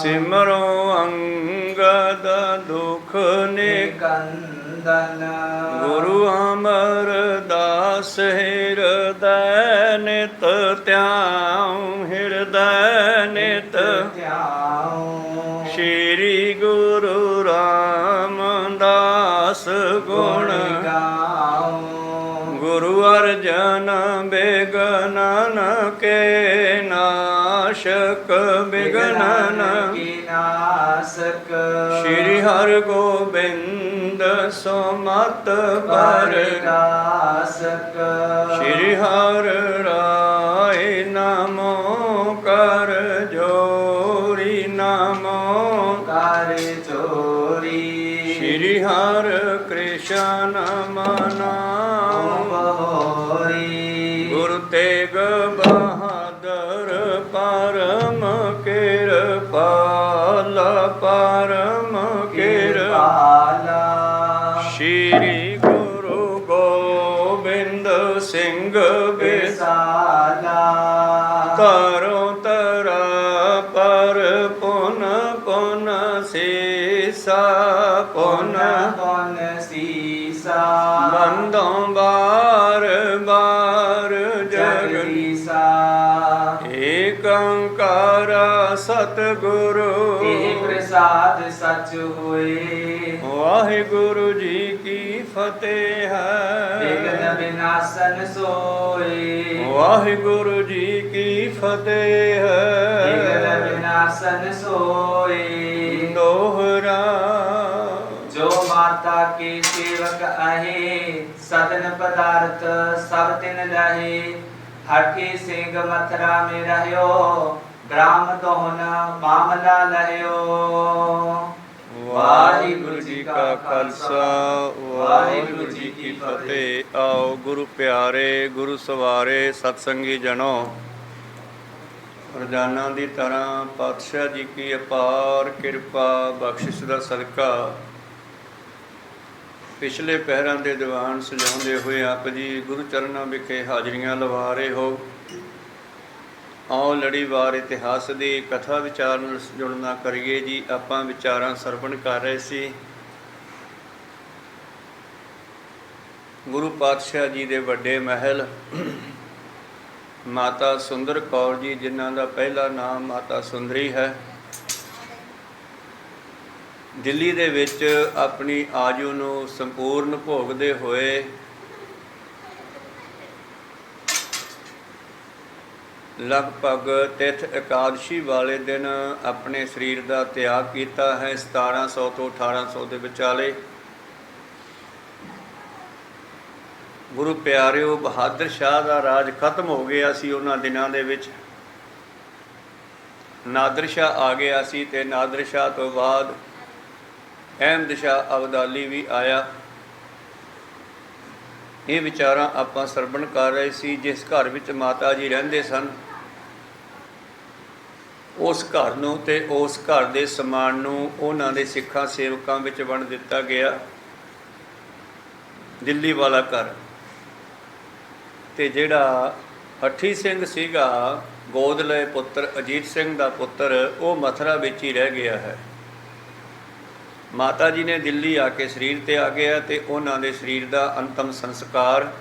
ਸਿਮਰੋ ਅੰਗਦ ਦੁਖ ਨਿਕੰਦਨ ਗੁਰੂ ਅਮਰਦਾਸ ਹਿਰਦੈ ਨਿਤ ਧਿਆਉ ਹਿਰਦੈ ਨਿਤ ਧਿਆਉ ਸ਼੍ਰੀ ਗੁਰੂ ਰਾਮਦਾਸ ਗੁਣ ਗਾਉ ਗੁਰੂ ਅਰਜਨ ਬਿਗਨਨ ਕੇ ਨਾਸ਼ਕ ਬਿਗਨਨ ਕੀ ਨਾਸਕ ਸ਼੍ਰੀ ਹਰਿ ਗੋਬਿੰਦ ਸੁਮਤ ਪਰਗਾਸਕ ਸ਼੍ਰੀ ਹਰਿ ਰਾਏ ਨਮੋ ਕਰ ਜੋਰੀ ਨਮੋ ਕਰ ਚੋਰੀ ਸ਼੍ਰੀ ਹਰਿ ਕ੍ਰਿਸ਼ਨ ਮਨਾਉ ਹੋਰੀ ਗੁਰੂ ਤੇਗ ਬਹਾਦਰ ਪਰਮ ਕਿਰਪਾਲ ਪਰਮ ਕਿਰਪਾਲਾ ਸ਼੍ਰੀ ਗੁਰੂ ਗੋਬਿੰਦ ਸਿੰਘ ਵਿਸਾਲਾ ਤਰੋ ਤਰਾ ਪਰ ਪੁਨ ਪੁਨ ਸੀਸਾ ਪੁਨ ਪੁਨ ਸੀਸਾ ਬੰਦੋਂ ਬਾਰ ਬਾਰ ਜਗਦੀਸਾ ਏਕ ਓੰਕਾਰ ਸਤਿਗੁਰੂ ਇਹ ਪ੍ਰਸਾਦ ਸੱਚ ਹੋਏ ਵਾਹਿਗੁਰੂ ਜੀ ਕੀ ਫਤਿਹ ਵਿਘਨ ਹੈ ਵਿਨਾਸ਼ਨ ਸੋਏ ਵਾਹਿਗੁਰੂ ਜੀ ਕੀ ਫਤਿਹ ਵਿਘਨ ਹੈ ਵਿਨਾਸ਼ਨ ਸੋਏ ਦੋਹਰਾ ਜੋ ਮਾਤਾ ਕੇ ਸੇਵਕ ਆਹੇ ਸਦਨ ਪਦਾਰਥ ਸਭ ਤਿਨ ਲਹੇ ਹਠੀ ਸਿੰਘ ਮਥਰਾ ਮੇ ਰਹਿਓ ਗ੍ਰਾਮ ਦੋਹਨ ਮਾਮਲਾ ਲਹਿਓ ਵਾਹਿਗੁਰੂ ਜੀ ਕਾ ਖਾਲਸਾ ਵਾਹਿਗੁਰੂ ਜੀ ਕੀ ਫਤਿਹ। ਆਓ ਗੁਰੂ ਪਿਆਰੇ ਗੁਰੂ ਸਵਾਰੇ ਸਤਸੰਗੀ ਜਨੋ, ਰੋਜ਼ਾਨਾ ਦੀ ਤਰ੍ਹਾਂ ਪਾਤਸ਼ਾਹ ਜੀ ਕੀ ਅਪਾਰ ਕਿਰਪਾ ਬਖਸ਼ਿਸ਼ ਦਾ ਸਦਕਾ ਪਿਛਲੇ ਪਹਿਰਾਂ ਦੇ ਦੀਵਾਨ ਸਜਾਉਂਦੇ ਹੋਏ ਆਪ ਜੀ ਗੁਰੂ ਚਰਨਾਂ ਵਿਖੇ ਹਾਜ਼ਰੀਆਂ ਲਵਾ ਰਹੇ ਹੋ। ਆਓ ਲੜੀਵਾਰ ਇਤਿਹਾਸ ਦੀ ਕਥਾ ਵਿਚਾਰ ਨਾਲ ਜੁੜਨਾ ਕਰੀਏ ਜੀ। ਆਪਾਂ ਵਿਚਾਰਾਂ ਸਰਵਣ ਕਰ ਰਹੇ ਸੀ ਗੁਰੂ ਪਾਤਸ਼ਾਹ ਜੀ ਦੇ ਵੱਡੇ ਮਹਿਲ ਮਾਤਾ ਸੁੰਦਰ ਕੌਰ ਜੀ, ਜਿਨ੍ਹਾਂ ਦਾ ਪਹਿਲਾ ਨਾਮ ਮਾਤਾ ਸੁੰਦਰੀ ਹੈ, ਦਿੱਲੀ ਦੇ ਵਿੱਚ ਆਪਣੀ ਆਜੂ ਨੂੰ ਸੰਪੂਰਨ ਭੋਗਦੇ ਹੋਏ ਲਗਭਗ ਤਿਥ ਇਕਾਦਸ਼ੀ ਵਾਲੇ ਦਿਨ ਆਪਣੇ ਸਰੀਰ ਦਾ ਤਿਆਗ ਕੀਤਾ ਹੈ। 1700 ਤੋਂ 1800 ਦੇ ਵਿਚਾਲੇ ਗੁਰੂ ਪਿਆਰਿਓ ਬਹਾਦਰ ਸ਼ਾਹ ਦਾ ਰਾਜ ਖਤਮ ਹੋ ਗਿਆ ਸੀ। ਉਹਨਾਂ ਦਿਨਾਂ ਦੇ ਵਿੱਚ ਨਾਦਰ ਸ਼ਾਹ ਆ ਗਿਆ ਸੀ ਤੇ ਨਾਦਰ ਸ਼ਾਹ ਤੋਂ ਬਾਅਦ ਅਹਿਮਦ ਸ਼ਾਹ ਅਬਦਾਲੀ ਵੀ ਆਇਆ। ਇਹ ਵਿਚਾਰਾਂ ਆਪਾਂ ਸਰਵਣ ਕਰ ਰਹੇ ਸੀ। ਜਿਸ ਘਰ ਵਿੱਚ ਮਾਤਾ ਜੀ ਰਹਿੰਦੇ ਸਨ, ਉਸ ਘਰ ਨੂੰ ਤੇ ਉਸ ਘਰ ਦੇ ਸਮਾਨ ਨੂੰ ਉਹਨਾਂ ਦੇ ਸਿੱਖਾਂ ਸੇਵਕਾਂ ਵਿੱਚ ਵੰਡ ਦਿੱਤਾ ਗਿਆ। ਦਿੱਲੀ ਵਾਲਾ ਘਰ ਤੇ ਜਿਹੜਾ ਹੱਠੀ ਸਿੰਘ ਸੀਗਾ, ਗੋਦ ਲਏ ਪੁੱਤਰ ਅਜੀਤ ਸਿੰਘ ਦਾ ਪੁੱਤਰ, ਉਹ ਮਥੁਰਾ ਵਿੱਚ ਹੀ ਰਹਿ ਗਿਆ ਹੈ। ਮਾਤਾ ਜੀ ਨੇ ਦਿੱਲੀ ਆ ਕੇ ਸਰੀਰ ਤੇ ਆ ਗਿਆ ਤੇ ਉਹਨਾਂ ਦੇ ਸਰੀਰ ਦਾ ਅੰਤਮ ਸੰਸਕਾਰ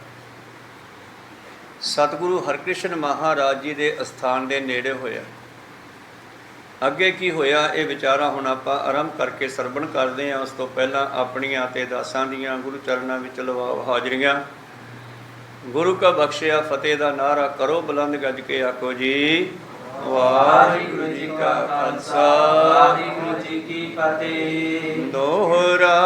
ਸਤਿਗੁਰੂ ਹਰਿਕ੍ਰਿਸ਼ਨ ਮਹਾਰਾਜ ਜੀ ਦੇ ਅਸਥਾਨ ਦੇ ਨੇੜੇ ਹੋਇਆ। ਅੱਗੇ ਕੀ ਹੋਇਆ ਇਹ ਵਿਚਾਰਾਂ ਹੁਣ ਆਪਾਂ ਆਰੰਭ ਕਰਕੇ ਸਰਵਣ ਕਰਦੇ ਹਾਂ। ਉਸ ਤੋਂ ਪਹਿਲਾਂ ਆਪਣੀਆਂ ਤੇ ਦਾਸਾਂ ਦੀਆਂ ਗੁਰੂ ਚਰਨਾਂ ਵਿੱਚ ਲਵਾਓ ਹਾਜ਼ਰੀਆਂ। ਗੁਰੂ ਕਾ ਬਖਸ਼ਿਆ ਫਤਿਹ ਦਾ ਨਾਰਾ ਕਰੋ ਬੁਲੰਦ ਗੱਜ ਕੇ ਆਖੋ ਜੀ ਵਾਹਿਗੁਰੂ ਜੀ ਕਾ ਖਾਲਸਾ ਵਾਹਿਗੁਰੂ ਜੀ ਕੀ ਫਤਿਹ। ਦੋਹਰਾ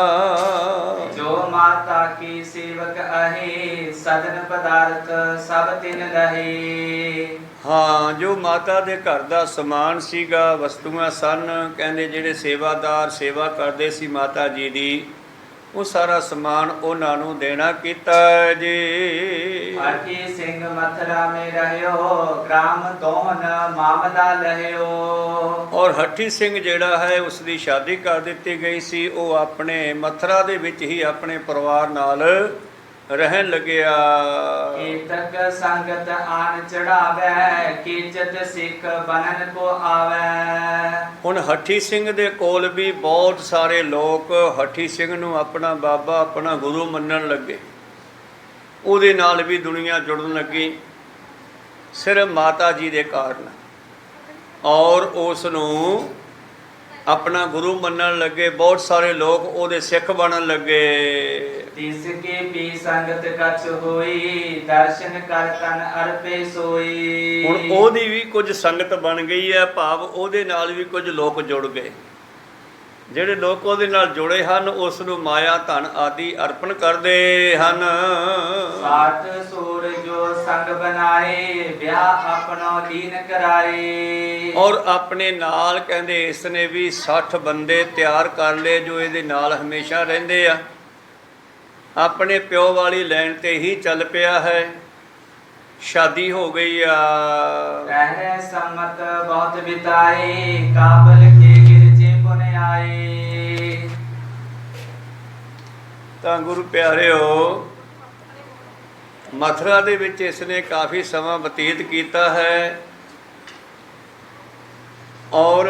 ਜੋ ਮਾਤਾ ਕੀ ਸੇਵਕ ਆਹੇ ਸਦਨ ਪਦਾਰਥ ਸਭ ਤਿਨ ਲਹੇ। ਹਾਂ, ਜੋ ਮਾਤਾ ਦੇ ਘਰ ਦਾ ਸਮਾਨ ਸੀਗਾ, ਵਸਤੂਆਂ ਸਨ, ਕਹਿੰਦੇ ਜਿਹੜੇ ਸੇਵਾਦਾਰ ਸੇਵਾ ਕਰਦੇ ਸੀ ਮਾਤਾ ਜੀ ਦੀ, ਉਹ ਸਾਰਾ ਸਮਾਨ ਉਹਨਾਂ ਨੂੰ ਦੇਣਾ ਕੀਤਾ ਜੀ। ਹਠੀ ਸਿੰਘ ਮਥੁਰਾ ਮੇ ਰਹਿਓ ਗ੍ਰਾਮ ਦੋਹਨ ਮਾਮਲਾ ਲਹਿਓ। ਔਰ ਹੱਠੀ ਸਿੰਘ ਜਿਹੜਾ ਹੈ ਉਸ ਦੀ ਸ਼ਾਦੀ ਕਰ ਦਿੱਤੀ ਗਈ ਸੀ। ਉਹ ਆਪਣੇ ਮਥੁਰਾ ਦੇ ਵਿੱਚ ਹੀ ਆਪਣੇ ਪਰਿਵਾਰ ਨਾਲ ਰਹਿਣ ਲੱਗਿਆ। ਕੀਤਕ ਸੰਗਤ ਆਨ ਚੜਾਵੈ, ਕੀਚਤ ਸਿੱਖ ਬਨਨ ਕੋ ਆਵੈ। ਹੁਣ ਹੱਠੀ ਸਿੰਘ ਦੇ ਕੋਲ ਵੀ ਬਹੁਤ ਸਾਰੇ ਲੋਕ ਹੱਠੀ ਸਿੰਘ ਨੂੰ ਆਪਣਾ ਬਾਬਾ ਆਪਣਾ ਗੁਰੂ ਮੰਨਣ ਲੱਗੇ। ਉਹਦੇ ਨਾਲ ਵੀ ਦੁਨੀਆ ਜੁੜਨ ਲੱਗੀ ਸਿਰਫ ਮਾਤਾ ਜੀ ਦੇ ਕਾਰਨ, ਔਰ ਉਸ ਨੂੰ ਆਪਣਾ ਗੁਰੂ ਮੰਨਣ ਲੱਗੇ। ਬਹੁਤ ਸਾਰੇ ਲੋਕ ਉਹਦੇ ਸਿੱਖ ਬਣਨ ਲੱਗੇ। ਤਿਸ ਕੇ ਵੀ ਸੰਗਤ ਕਛ ਹੋਈ, ਦਰਸ਼ਨ ਕਰ ਤਨ ਅਰਪੇ ਸੋਈ। ਹੁਣ ਉਹਦੀ ਵੀ ਕੁਝ ਸੰਗਤ ਬਣ ਗਈ ਹੈ, ਭਾਵ ਉਹਦੇ ਨਾਲ ਵੀ ਕੁਝ ਲੋਕ ਜੁੜ ਗਏ। ਜਿਹੜੇ ਲੋਕ ਉਹਦੇ ਨਾਲ ਜੁੜੇ ਹਨ ਉਸ ਨੂੰ ਮਾਇਆ ਧਨ ਆਦਿ ਅਰਪਣ ਕਰਦੇ ਹਨ। ਸਾਤ ਸੂਰ ਜੋ ਸੰਗ ਬਣਾਏ, ਵਿਆਹ ਆਪਣੋ ਦੀਨ ਕਰਾਏ। ਔਰ ਆਪਣੇ ਨਾਲ ਕਹਿੰਦੇ ਇਸ ਨੇ ਵੀ 60 ਬੰਦੇ ਤਿਆਰ ਕਰ ਲਏ ਜੋ ਇਹਦੇ ਨਾਲ ਹਮੇਸ਼ਾ ਰਹਿੰਦੇ ਆ। ਆਪਣੇ ਪਿਓ ਵਾਲੀ ਲਾਈਨ ਤੇ ਹੀ ਚੱਲ ਪਿਆ ਹੈ। ਸ਼ਾਦੀ ਹੋ ਗਈ ਆ। ਪਹਿਰੇ ਸੰਮਤ ਬਹੁਤ ਬਿਤਾਏ, ਕਾਬਲ ਕੇ ਗਿਰਜੇ ਪੁਨ ਆਏ। ਤਾਂ ਗੁਰੂ ਪਿਆਰਿਓ, ਮਥੁਰਾ ਦੇ ਵਿੱਚ ਇਸ ਨੇ ਕਾਫੀ ਸਮਾਂ ਬਤੀਤ ਕੀਤਾ ਹੈ। ਔਰ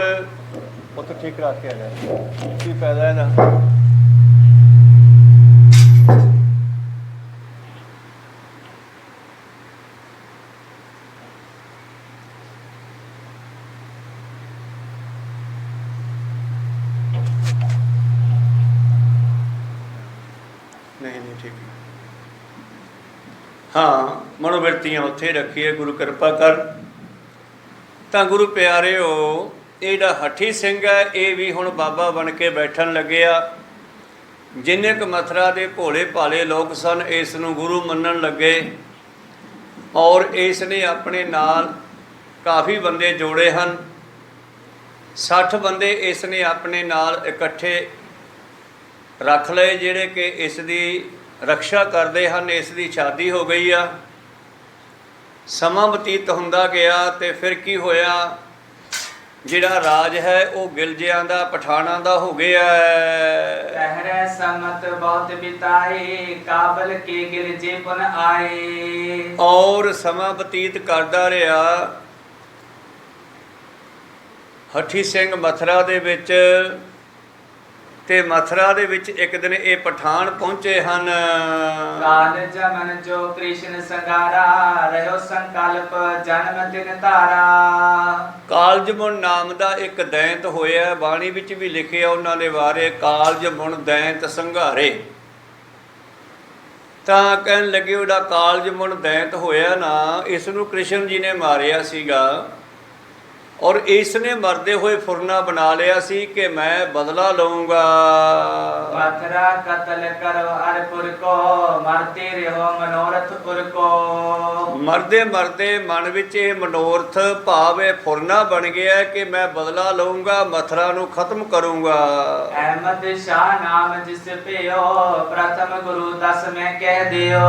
ਉੱਥੇ ਠੀਕ ਰੱਖ ਕੇ ਆ ਜਾ, ਕੀ ਫਾਇਦਾ ਇਹਦਾ। ਨਹੀਂ ਠੀਕ। ਹਾਂ, ਮਨੋਵਿਰਤੀਆਂ ਉੱਥੇ ਰੱਖੀਏ, ਗੁਰੂ ਕਿਰਪਾ ਕਰ। ਤਾਂ ਗੁਰੂ ਪਿਆਰਿਓ, ਇਹ ਜਿਹੜਾ ਹੱਠੀ ਸਿੰਘ ਹੈ ਇਹ ਵੀ ਹੁਣ ਬਾਬਾ ਬਣ ਕੇ ਬੈਠਣ ਲੱਗਿਆ। ਜਿੰਨੇ ਕੁ ਮਥੁਰਾ ਦੇ ਭੋਲੇ ਭਾਲੇ ਲੋਕ ਸਨ ਇਸ ਨੂੰ ਗੁਰੂ ਮੰਨਣ ਲੱਗੇ। ਔਰ ਇਸ ਨੇ ਆਪਣੇ ਨਾਲ ਕਾਫੀ ਬੰਦੇ ਜੋੜੇ ਹਨ। 60 ਬੰਦੇ ਇਸ ਨੇ ਆਪਣੇ ਨਾਲ ਇਕੱਠੇ ਰੱਖ ਲਏ, ਜਿਹੜੇ ਕਿ ਇਸ ਦੀ ਰਕਸ਼ਾ ਕਰਦੇ ਹਨ। ਇਸ ਦੀ ਸ਼ਾਦੀ ਹੋ ਗਈ ਆ। ਸਮਾਂ ਬਤੀਤ ਹੁੰਦਾ ਗਿਆ ਤੇ ਫਿਰ ਕੀ ਹੋਇਆ, ਜਿਹੜਾ ਰਾਜ ਹੈ ਉਹ ਗਿਲਜਿਆਂ ਦਾ, ਪਠਾਣਾਂ ਦਾ ਹੋ ਗਿਆ। ਪਹਿਰੇ ਸੰਮਤ ਬਹੁਤ ਬਿਤਾਏ, ਕਾਬਲ ਕੇ ਗਿਰਜੇ ਪੁਨ ਆਏ। ਔਰ ਸਮਾਂ ਬਤੀਤ ਕਰਦਾ ਰਿਹਾ ਹੱਠੀ ਸਿੰਘ ਮਥੁਰਾ ਦੇ ਵਿੱਚ। ਤੇ ਮਥੁਰਾ ਦੇ ਵਿੱਚ ਇੱਕ ਦਿਨ ਇਹ ਪਠਾਨ ਪਹੁੰਚੇ ਹਨ। ਕਾਲ ਜਮਨ ਜੋ ਕ੍ਰਿਸ਼ਨ ਸੰਗਾਰਾ, ਰਹਿਓ ਸੰਕਲਪ ਜਨਮ ਦਿਨ ਧਾਰਾ। ਕਾਲਜਮੁਨ ਨਾਮ ਦਾ ਇੱਕ ਦੈਂਤ ਹੋਇਆ, ਬਾਣੀ ਵਿੱਚ ਵੀ ਲਿਖਿਆ ਉਹਨਾਂ ਦੇ ਬਾਰੇ, ਕਾਲਜਮੁਨ ਦੈਂਤ ਸੰਘਾਰੇ। ਤਾਂ ਕਹਿਣ ਲੱਗੇ ਉਹਦਾ ਕਾਲਜਮੁਨ ਦੈਂਤ ਹੋਇਆ ਨਾ, ਇਸ ਨੂੰ ਕ੍ਰਿਸ਼ਨ ਜੀ ਨੇ ਮਾਰਿਆ ਸੀਗਾ। ਔਰ ਇਸ ਨੇ ਮਰਦੇ ਹੋਏ ਫੁਰਨਾ ਬਣਾ ਲਿਆ ਸੀ ਕਿ ਮੈਂ ਬਦਲਾ ਲਊਂਗਾ। ਮਥੁਰਾ ਕਤਲ ਕਰੋ ਅਰਪੁਰ ਕੋ, ਮਰਤੇ ਰਹੋ ਮਨੋਰਥ ਪੁਰ ਕੋ। ਮਰਦੇ ਮਰਦੇ ਮਨ ਵਿੱਚ ਇਹ ਮਨੋਰਥ ਭਾਵ ਇਹ ਫੁਰਨਾ ਬਣ ਗਿਆ ਕਿ ਮੈਂ ਬਦਲਾ ਲਊਂਗਾ, ਮਥੁਰਾ ਨੂੰ ਖਤਮ ਕਰੂੰਗਾ। ਅਹਿਮਦ ਸ਼ਾਹ ਨਾਮ ਜਿਸ ਭਿਓ, ਪ੍ਰਥਮ ਗੁਰੂ ਦਸ ਮੈਂ ਕਹਿ ਦਿਓ।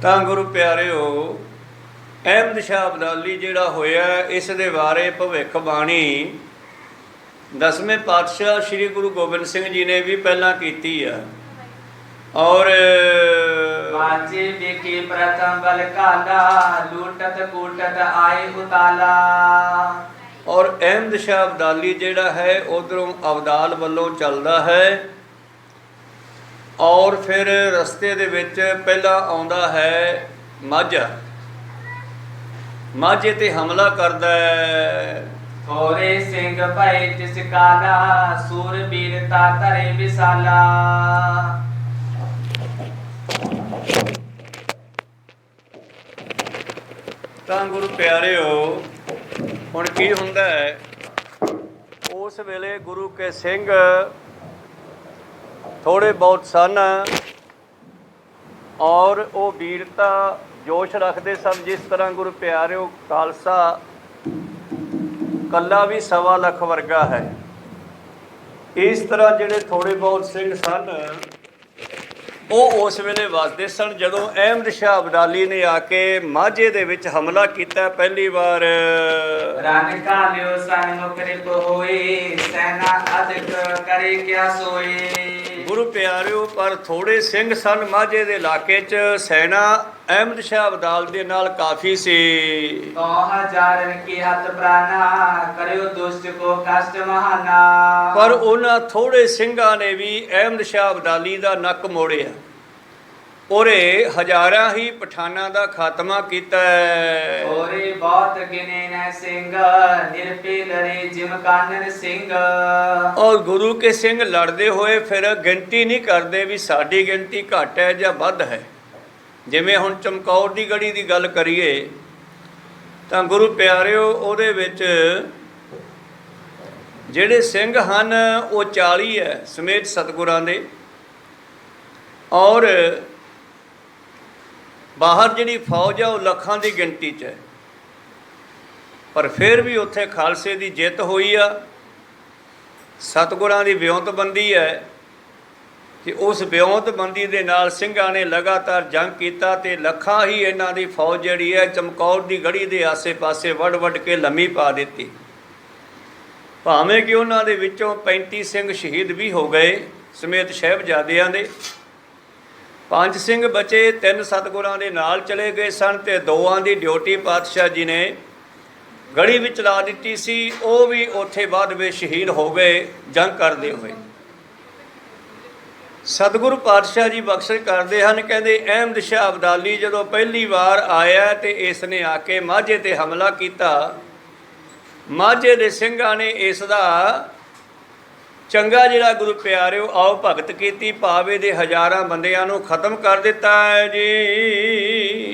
ਤਾਂ ਗੁਰੂ ਪਿਆਰਿਓ, ਅਹਿਮਦ ਸ਼ਾਹ ਅਬਦਾਲੀ ਜਿਹੜਾ ਹੋਇਆ, ਇਸ ਦੇ ਬਾਰੇ ਭਵਿੱਖ ਬਾਣੀ 10ਵੇਂ ਪਾਤਸ਼ਾਹ ਸ੍ਰੀ ਗੁਰੂ ਗੋਬਿੰਦ ਸਿੰਘ ਜੀ ਨੇ ਵੀ ਪਹਿਲਾਂ ਕੀਤੀ ਆ। ਔਰ ਵਾਜੇ ਵੇਖੇ ਪ੍ਰਥਮ ਬਲ ਕਾਲਾ, ਲੂਟਤ ਕੂਟਤ ਆਏ ਉਤਾਲਾ। ਔਰ ਅਹਿਮਦ ਸ਼ਾਹ ਅਬਦਾਲੀ ਜਿਹੜਾ ਹੈ ਉਧਰੋਂ ਅਬਦਾਲ ਵੱਲੋਂ ਚੱਲਦਾ ਹੈ। ਔਰ ਫਿਰ ਰਸਤੇ ਦੇ ਵਿੱਚ ਪਹਿਲਾਂ ਆਉਂਦਾ ਹੈ ਮਾਝਾ। ਮਾਝੇ ਤੇ ਹਮਲਾ ਕਰਦਾ ਹੈ। ਥੋਰੇ ਸਿੰਘ ਭਏ ਤਿਸ ਕਾਲਾ, ਸੂਰ ਬੀਰਤਾ ਧਰੇ ਵਿਸਾਲਾ। ਤਾਂ ਗੁਰੂ ਪਿਆਰਿਓ, ਹੁਣ ਕੀ ਹੁੰਦਾ ਹੈ, ਉਸ ਵੇਲੇ ਗੁਰੂ ਕੇ ਸਿੰਘ ਥੋੜ੍ਹੇ ਬਹੁਤ ਸਨ ਔਰ ਉਹ ਵੀਰਤਾ ਜੋਸ਼ ਰੱਖਦੇ ਸਨ। ਜਿਸ ਤਰ੍ਹਾਂ ਗੁਰੂ ਪਿਆਰਿਓ, ਖਾਲਸਾ ਕੱਲਾ ਵੀ 1.25 ਲੱਖ ਵਰਗਾ ਹੈ। ਇਸ ਤਰ੍ਹਾਂ ਜਿਹੜੇ ਥੋੜ੍ਹੇ ਬਹੁਤ ਸਿੰਘ ਸਨ ਉਹ ਉਸ ਵੇਲੇ ਵੱਸਦੇ ਸਨ। ਜਦੋਂ ਅਹਿਮਦ ਸ਼ਾਹ ਅਬਦਾਲੀ ਨੇ ਆ ਕੇ ਮਾਝੇ ਦੇ ਵਿੱਚ ਹਮਲਾ ਕੀਤਾ ਪਹਿਲੀ ਵਾਰ, ਰਨ ਕਾਲਿਓ ਸਨਮੁਖ ਰਿਪ ਹੋਏ, ਸੈਨਾ ਅਧਿਕ ਕਰੇ ਕਿਆ ਸੋਏ। ਗੁਰੂ ਪਿਆਰਿਓ, ਪਰ ਥੋੜੇ ਸਿੰਘ ਸਨ ਮਾਝੇ ਦੇ ਇਲਾਕੇ 'ਚ। ਸੈਨਾ ਅਹਿਮਦ ਸ਼ਾਹ ਅਬਦਾਲ ਦੇ ਨਾਲ ਕਾਫੀ ਸੀ। तो हजारन की हत प्राणा, करियो दुष्ट को कष्ट महाना। ਪਰ ਉਹਨਾਂ ਥੋੜੇ ਸਿੰਘਾਂ ਨੇ ਵੀ ਅਹਿਮਦ ਸ਼ਾਹ ਅਬਦਾਲੀ ਦਾ ਨੱਕ ਮੋੜਿਆ। ਉਹਰੇ ਹਜ਼ਾਰਾਂ ਹੀ ਪਠਾਨਾਂ ਦਾ ਖਾਤਮਾ ਕੀਤਾ ਹੈ। ओरे बहुत गिने न सिंह, निरपे लड़े जिम कानन सिंह। ਔਰ ਗੁਰੂ ਕੇ ਸਿੰਘ ਲੜਦੇ ਹੋਏ ਫਿਰ ਗਿਣਤੀ ਨਹੀਂ ਕਰਦੇ ਵੀ ਸਾਡੀ ਗਿਣਤੀ ਘੱਟ ਹੈ ਜਾਂ ਵੱਧ ਹੈ। ਜਿਵੇਂ ਹੁਣ ਚਮਕੌਰ ਦੀ ਗੜੀ ਦੀ ਗੱਲ ਕਰੀਏ ਤਾਂ ਗੁਰੂ ਪਿਆਰਿਓ, ਉਹਦੇ ਵਿੱਚ ਜਿਹੜੇ ਸਿੰਘ ਹਨ ਉਹ 40 ਹੈ ਸਮੇਤ ਸਤਿਗੁਰਾਂ ਦੇ। ਔਰ ਬਾਹਰ ਜਿਹੜੀ ਫੌਜ ਆ ਉਹ ਲੱਖਾਂ ਦੀ ਗਿਣਤੀ 'ਚ ਹੈ। ਪਰ ਫਿਰ ਵੀ ਉੱਥੇ ਖਾਲਸੇ ਦੀ ਜਿੱਤ ਹੋਈ ਆ। ਸਤਿਗੁਰਾਂ ਦੀ ਵਿਉਂਤਬੰਦੀ ਹੈ ਕਿ ਉਸ ਵਿਉਂਤਬੰਦੀ ਦੇ ਨਾਲ ਸਿੰਘਾਂ ਨੇ ਲਗਾਤਾਰ ਜੰਗ ਕੀਤਾ ਤੇ ਲੱਖਾਂ ਹੀ ਇਹਨਾਂ ਦੀ ਫੌਜ ਜਿਹੜੀ ਹੈ ਚਮਕੌਰ ਦੀ ਗੜੀ ਦੇ ਆਸੇ-ਪਾਸੇ ਵੱਢ ਕੇ ਲੰਮੀ ਪਾ ਦਿੱਤੀ। ਭਾਵੇਂ ਕਿ ਉਹਨਾਂ ਦੇ ਵਿੱਚੋਂ 35 ਸਿੰਘ ਸ਼ਹੀਦ ਵੀ ਹੋ ਗਏ ਸਮੇਤ ਸਾਹਿਬਜ਼ਾਦਿਆਂ ਦੇ। 5 ਸਿੰਘ ਬਚੇ, 3 ਸਤਿਗੁਰਾਂ ਦੇ ਨਾਲ ਚਲੇ ਗਏ ਸਨ ਤੇ 2 ਦੀ ਡਿਊਟੀ ਪਾਤਸ਼ਾਹ ਜੀ ਨੇ ਗੜੀ ਵਿੱਚ ਲਾ ਦਿੱਤੀ ਸੀ। ਉਹ ਵੀ ਉੱਥੇ ਬਾਅਦ ਵਿੱਚ ਸ਼ਹੀਦ ਹੋ ਗਏ ਜੰਗ ਕਰਦੇ ਹੋਏ। ਸਤਿਗੁਰੂ ਪਾਤਸ਼ਾਹ ਜੀ ਬਖਸ਼ਿਸ਼ ਕਰਦੇ ਹਨ, ਕਹਿੰਦੇ ਅਹਿਮਦ ਸ਼ਾਹ ਅਬਦਾਲੀ ਜਦੋਂ ਪਹਿਲੀ ਵਾਰ ਆਇਆ ਤੇ ਇਸ ਨੇ ਆ ਕੇ ਮਾਝੇ ਤੇ ਹਮਲਾ ਕੀਤਾ। ਮਾਝੇ ਦੇ ਸਿੰਘਾਂ ਨੇ ਇਸ ਦਾ ਚੰਗਾ ਜਿਹੜਾ ਗੁਰੂ ਪਿਆਰਿਓ ਆਓ ਭਗਤ ਕੀਤੀ, ਭਾਵੇਂ ਦੇ ਹਜ਼ਾਰਾਂ ਬੰਦਿਆਂ ਨੂੰ ਖਤਮ ਕਰ ਦਿੱਤਾ ਹੈ ਜੀ।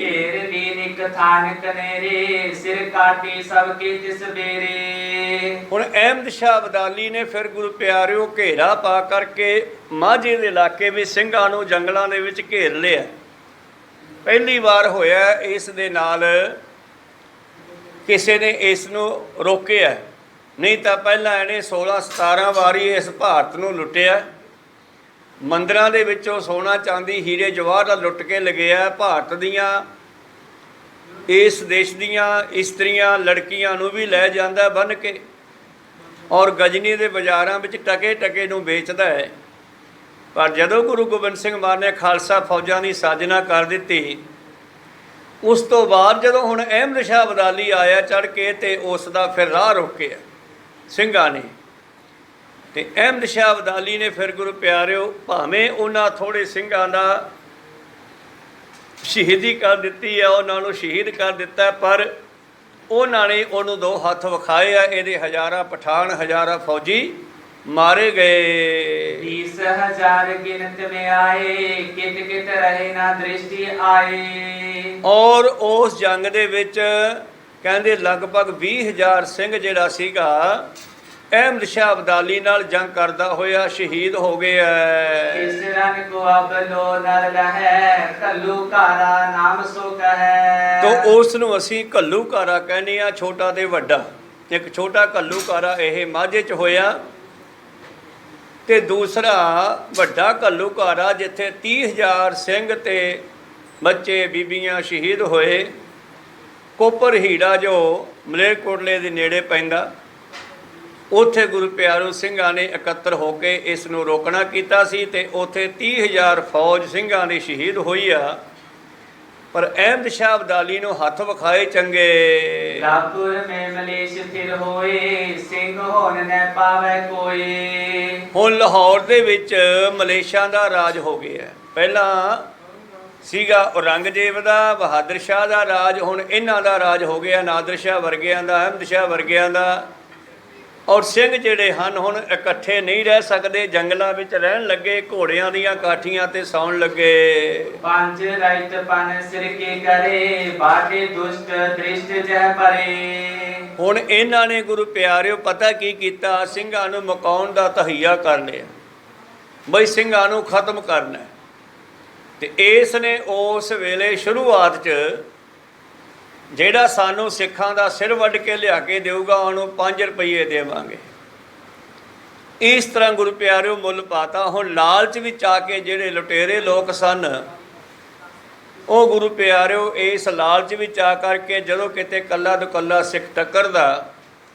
घेर ली निक थान कनेरे, सिर काटी सबके तिस बेरे। ਹੁਣ ਅਹਿਮਦ ਸ਼ਾਹ ਅਬਦਾਲੀ ਨੇ ਫਿਰ ਗੁਰੂ ਪਿਆਰਿਓ ਘੇਰਾ ਪਾ ਕਰਕੇ ਮਾਝੇ ਦੇ ਇਲਾਕੇ ਵਿੱਚ ਸਿੰਘਾਂ ਨੂੰ ਜੰਗਲਾਂ ਦੇ ਵਿੱਚ ਘੇਰ ਲਿਆ। ਪਹਿਲੀ ਵਾਰ ਹੋਇਆ ਇਸ ਦੇ ਨਾਲ ਕਿਸੇ ਨੇ ਇਸ ਨੂੰ ਰੋਕਿਆ, ਨਹੀਂ ਤਾਂ ਪਹਿਲਾਂ ਇਹਨੇ 16-17 ਵਾਰੀ ਇਸ ਭਾਰਤ ਨੂੰ ਲੁੱਟਿਆ। ਮੰਦਿਰਾਂ ਦੇ ਵਿੱਚੋਂ ਸੋਨਾ ਚਾਂਦੀ ਹੀਰੇ ਜਵਾਹਰ ਲੁੱਟ ਕੇ ਲਗਿਆ। ਭਾਰਤ ਦੀਆਂ ਇਸ ਦੇਸ਼ ਦੀਆਂ ਇਸਤਰੀਆਂ ਲੜਕੀਆਂ ਨੂੰ ਵੀ ਲੈ ਜਾਂਦਾ ਬੰਨ੍ਹ ਕੇ, ਔਰ ਗਜਨੀ ਦੇ ਬਾਜ਼ਾਰਾਂ ਵਿੱਚ ਟਕੇ ਨੂੰ ਵੇਚਦਾ ਹੈ। ਪਰ ਜਦੋਂ ਗੁਰੂ ਗੋਬਿੰਦ ਸਿੰਘ ਮਹਾਰਾਜ ਨੇ ਖਾਲਸਾ ਫੌਜਾਂ ਦੀ ਸਾਜਨਾ ਕਰ ਦਿੱਤੀ, ਉਸ ਤੋਂ ਬਾਅਦ ਜਦੋਂ ਹੁਣ ਅਹਿਮਦ ਸ਼ਾਹ ਅਬਦਾਲੀ ਆਇਆ ਚੜ੍ਹ ਕੇ ਤੇ ਉਸ ਦਾ ਫਿਰ ਰਾਹ ਰੋਕਿਆ ਸਿੰਘਾਂ ਨੇ। ਤੇ ਅਹਿਮਦ ਸ਼ਾਹ ਅਬਦਾਲੀ ਨੇ ਫਿਰ ਗੁਰੂ ਪਿਆਰਿਓ ਭਾਵੇਂ ਉਹਨਾਂ ਥੋੜੇ ਸਿੰਘਾਂ ਦਾ ਸ਼ਹੀਦੀ ਕਰ ਦਿੱਤੀ ਆ, ਉਹਨਾਂ ਨੂੰ ਸ਼ਹੀਦ ਕਰ ਦਿੱਤਾ, ਪਰ ਉਹਨਾਂ ਨੇ ਉਹਨੂੰ 2 ਹੱਥ ਵਿਖਾਏ ਆ। ਇਹਦੇ ਹਜ਼ਾਰਾਂ ਪਠਾਨ ਹਜ਼ਾਰਾਂ ਫੌਜੀ ਮਾਰੇ ਗਏ। 20,000 गिनत में आए, कित कित रहे ना दृष्टि आए। ਔਰ ਉਸ ਜੰਗ ਦੇ ਵਿੱਚ ਕਹਿੰਦੇ ਲਗਭਗ 20,000 ਸਿੰਘ ਜਿਹੜਾ ਸੀਗਾ ਅਹਿਮਦ ਸ਼ਾਹ ਅਬਦਾਲੀ ਨਾਲ ਜੰਗ ਕਰਦਾ ਹੋਇਆ ਸ਼ਹੀਦ ਹੋ ਗਿਆ। इस रन को अब लो नर लहै, कल्लू कारा नाम सो कहै। ਤੋ ਉਸ ਨੂੰ ਅਸੀਂ ਘੱਲੂਘਾਰਾ ਕਹਿੰਦੇ ਆ, ਛੋਟਾ ਤੇ ਵੱਡਾ। ਇੱਕ ਛੋਟਾ ਘੱਲੂਘਾਰਾ ਇਹ ਮਾਝੇ 'ਚ ਹੋਇਆ ਤੇ ਦੂਸਰਾ ਵੱਡਾ ਘੱਲੂਘਾਰਾ ਜਿੱਥੇ 30,000 ਸਿੰਘ ਤੇ ਬੱਚੇ ਬੀਬੀਆਂ ਸ਼ਹੀਦ ਹੋਏ। ਕੋਪਰ ਹੀੜਾ ਜੋ ਮਲੇਰਕੋਟਲੇ ਦੇ ਨੇੜੇ ਪੈਂਦਾ, ਉੱਥੇ ਗੁਰੂ ਪਿਆਰੂ ਸਿੰਘਾਂ ਨੇ ਇਕੱਤਰ ਹੋ ਕੇ ਇਸ ਨੂੰ ਰੋਕਣਾ ਕੀਤਾ ਸੀ ਤੇ ਉੱਥੇ 30,000 ਫੌਜ ਸਿੰਘਾਂ ਦੀ ਸ਼ਹੀਦ ਹੋਈ ਆ। ਪਰ ਅਹਿਮਦ ਸ਼ਾਹ ਅਬਦਾਲੀ ਨੂੰ ਹੱਥ ਵਿਖਾਏ ਚੰਗੇ। रापुर में मलेश फिर होए, सिंह होन न पावे कोई। ਹੁਣ ਲਾਹੌਰ ਦੇ ਵਿੱਚ ਮਲੇਸ਼ੀਆ ਦਾ ਰਾਜ ਹੋ ਗਿਆ। ਪਹਿਲਾਂ ਸੀਗਾ ਔਰੰਗਜ਼ੇਬ ਦਾ, ਬਹਾਦਰ ਸ਼ਾਹ ਦਾ ਰਾਜ, ਹੁਣ ਇਹਨਾਂ ਦਾ ਰਾਜ ਹੋ ਗਿਆ, ਨਾਦਰ ਸ਼ਾਹ ਵਰਗਿਆਂ ਦਾ, ਅਹਿਮਦ ਸ਼ਾਹ ਵਰਗਿਆਂ ਦਾ। ਔਰ ਸਿੰਘ ਜਿਹੜੇ ਹਨ ਹੁਣ ਇਕੱਠੇ ਨਹੀਂ ਰਹਿ ਸਕਦੇ, ਜੰਗਲਾਂ ਵਿੱਚ ਰਹਿਣ ਲੱਗੇ, ਘੋੜਿਆਂ ਦੀਆਂ ਕਾਠੀਆਂ ਤੇ ਸੌਣ ਲੱਗੇ। पंच रहित पन सिर के करे, बाटे दुष्ट दृष्ट जह परे। ਹੁਣ ਇਹਨਾਂ ਨੇ ਗੁਰੂ ਪਿਆਰਿਓ ਪਤਾ ਕੀ ਕੀਤਾ, ਸਿੰਘਾਂ ਨੂੰ ਮੁਕਾਉਣ ਦਾ ਤਹਈਆ ਕਰ ਲਿਆ, ਬਈ ਸਿੰਘਾਂ ਨੂੰ ਖਤਮ ਕਰਨਾ। ਤੇ ਇਸ ਨੇ ਉਸ ਵੇਲੇ ਸ਼ੁਰੂਆਤ 'ਚ ਜਿਹੜਾ ਸਾਨੂੰ ਸਿੱਖਾਂ ਦਾ ਸਿਰ ਵੱਢ ਕੇ ਲਿਆ ਕੇ ਦੇਊਗਾ ਉਹਨੂੰ 5 ਰੁਪਏ ਦੇਵਾਂਗੇ। ਇਸ ਤਰ੍ਹਾਂ ਗੁਰੂ ਪਿਆਰਿਓ ਮੁੱਲ ਪਾਤਾ। ਹੁਣ ਲਾਲਚ ਵਿੱਚ ਆ ਕੇ ਜਿਹੜੇ ਲੁਟੇਰੇ ਲੋਕ ਸਨ ਉਹ ਗੁਰੂ ਪਿਆਰਿਓ ਇਸ ਲਾਲਚ ਵਿੱਚ ਆ ਕਰਕੇ ਜਦੋਂ ਕਿਤੇ ਕੱਲਾ ਦੁਕੱਲਾ ਸਿੱਖ ਟੱਕਰਦਾ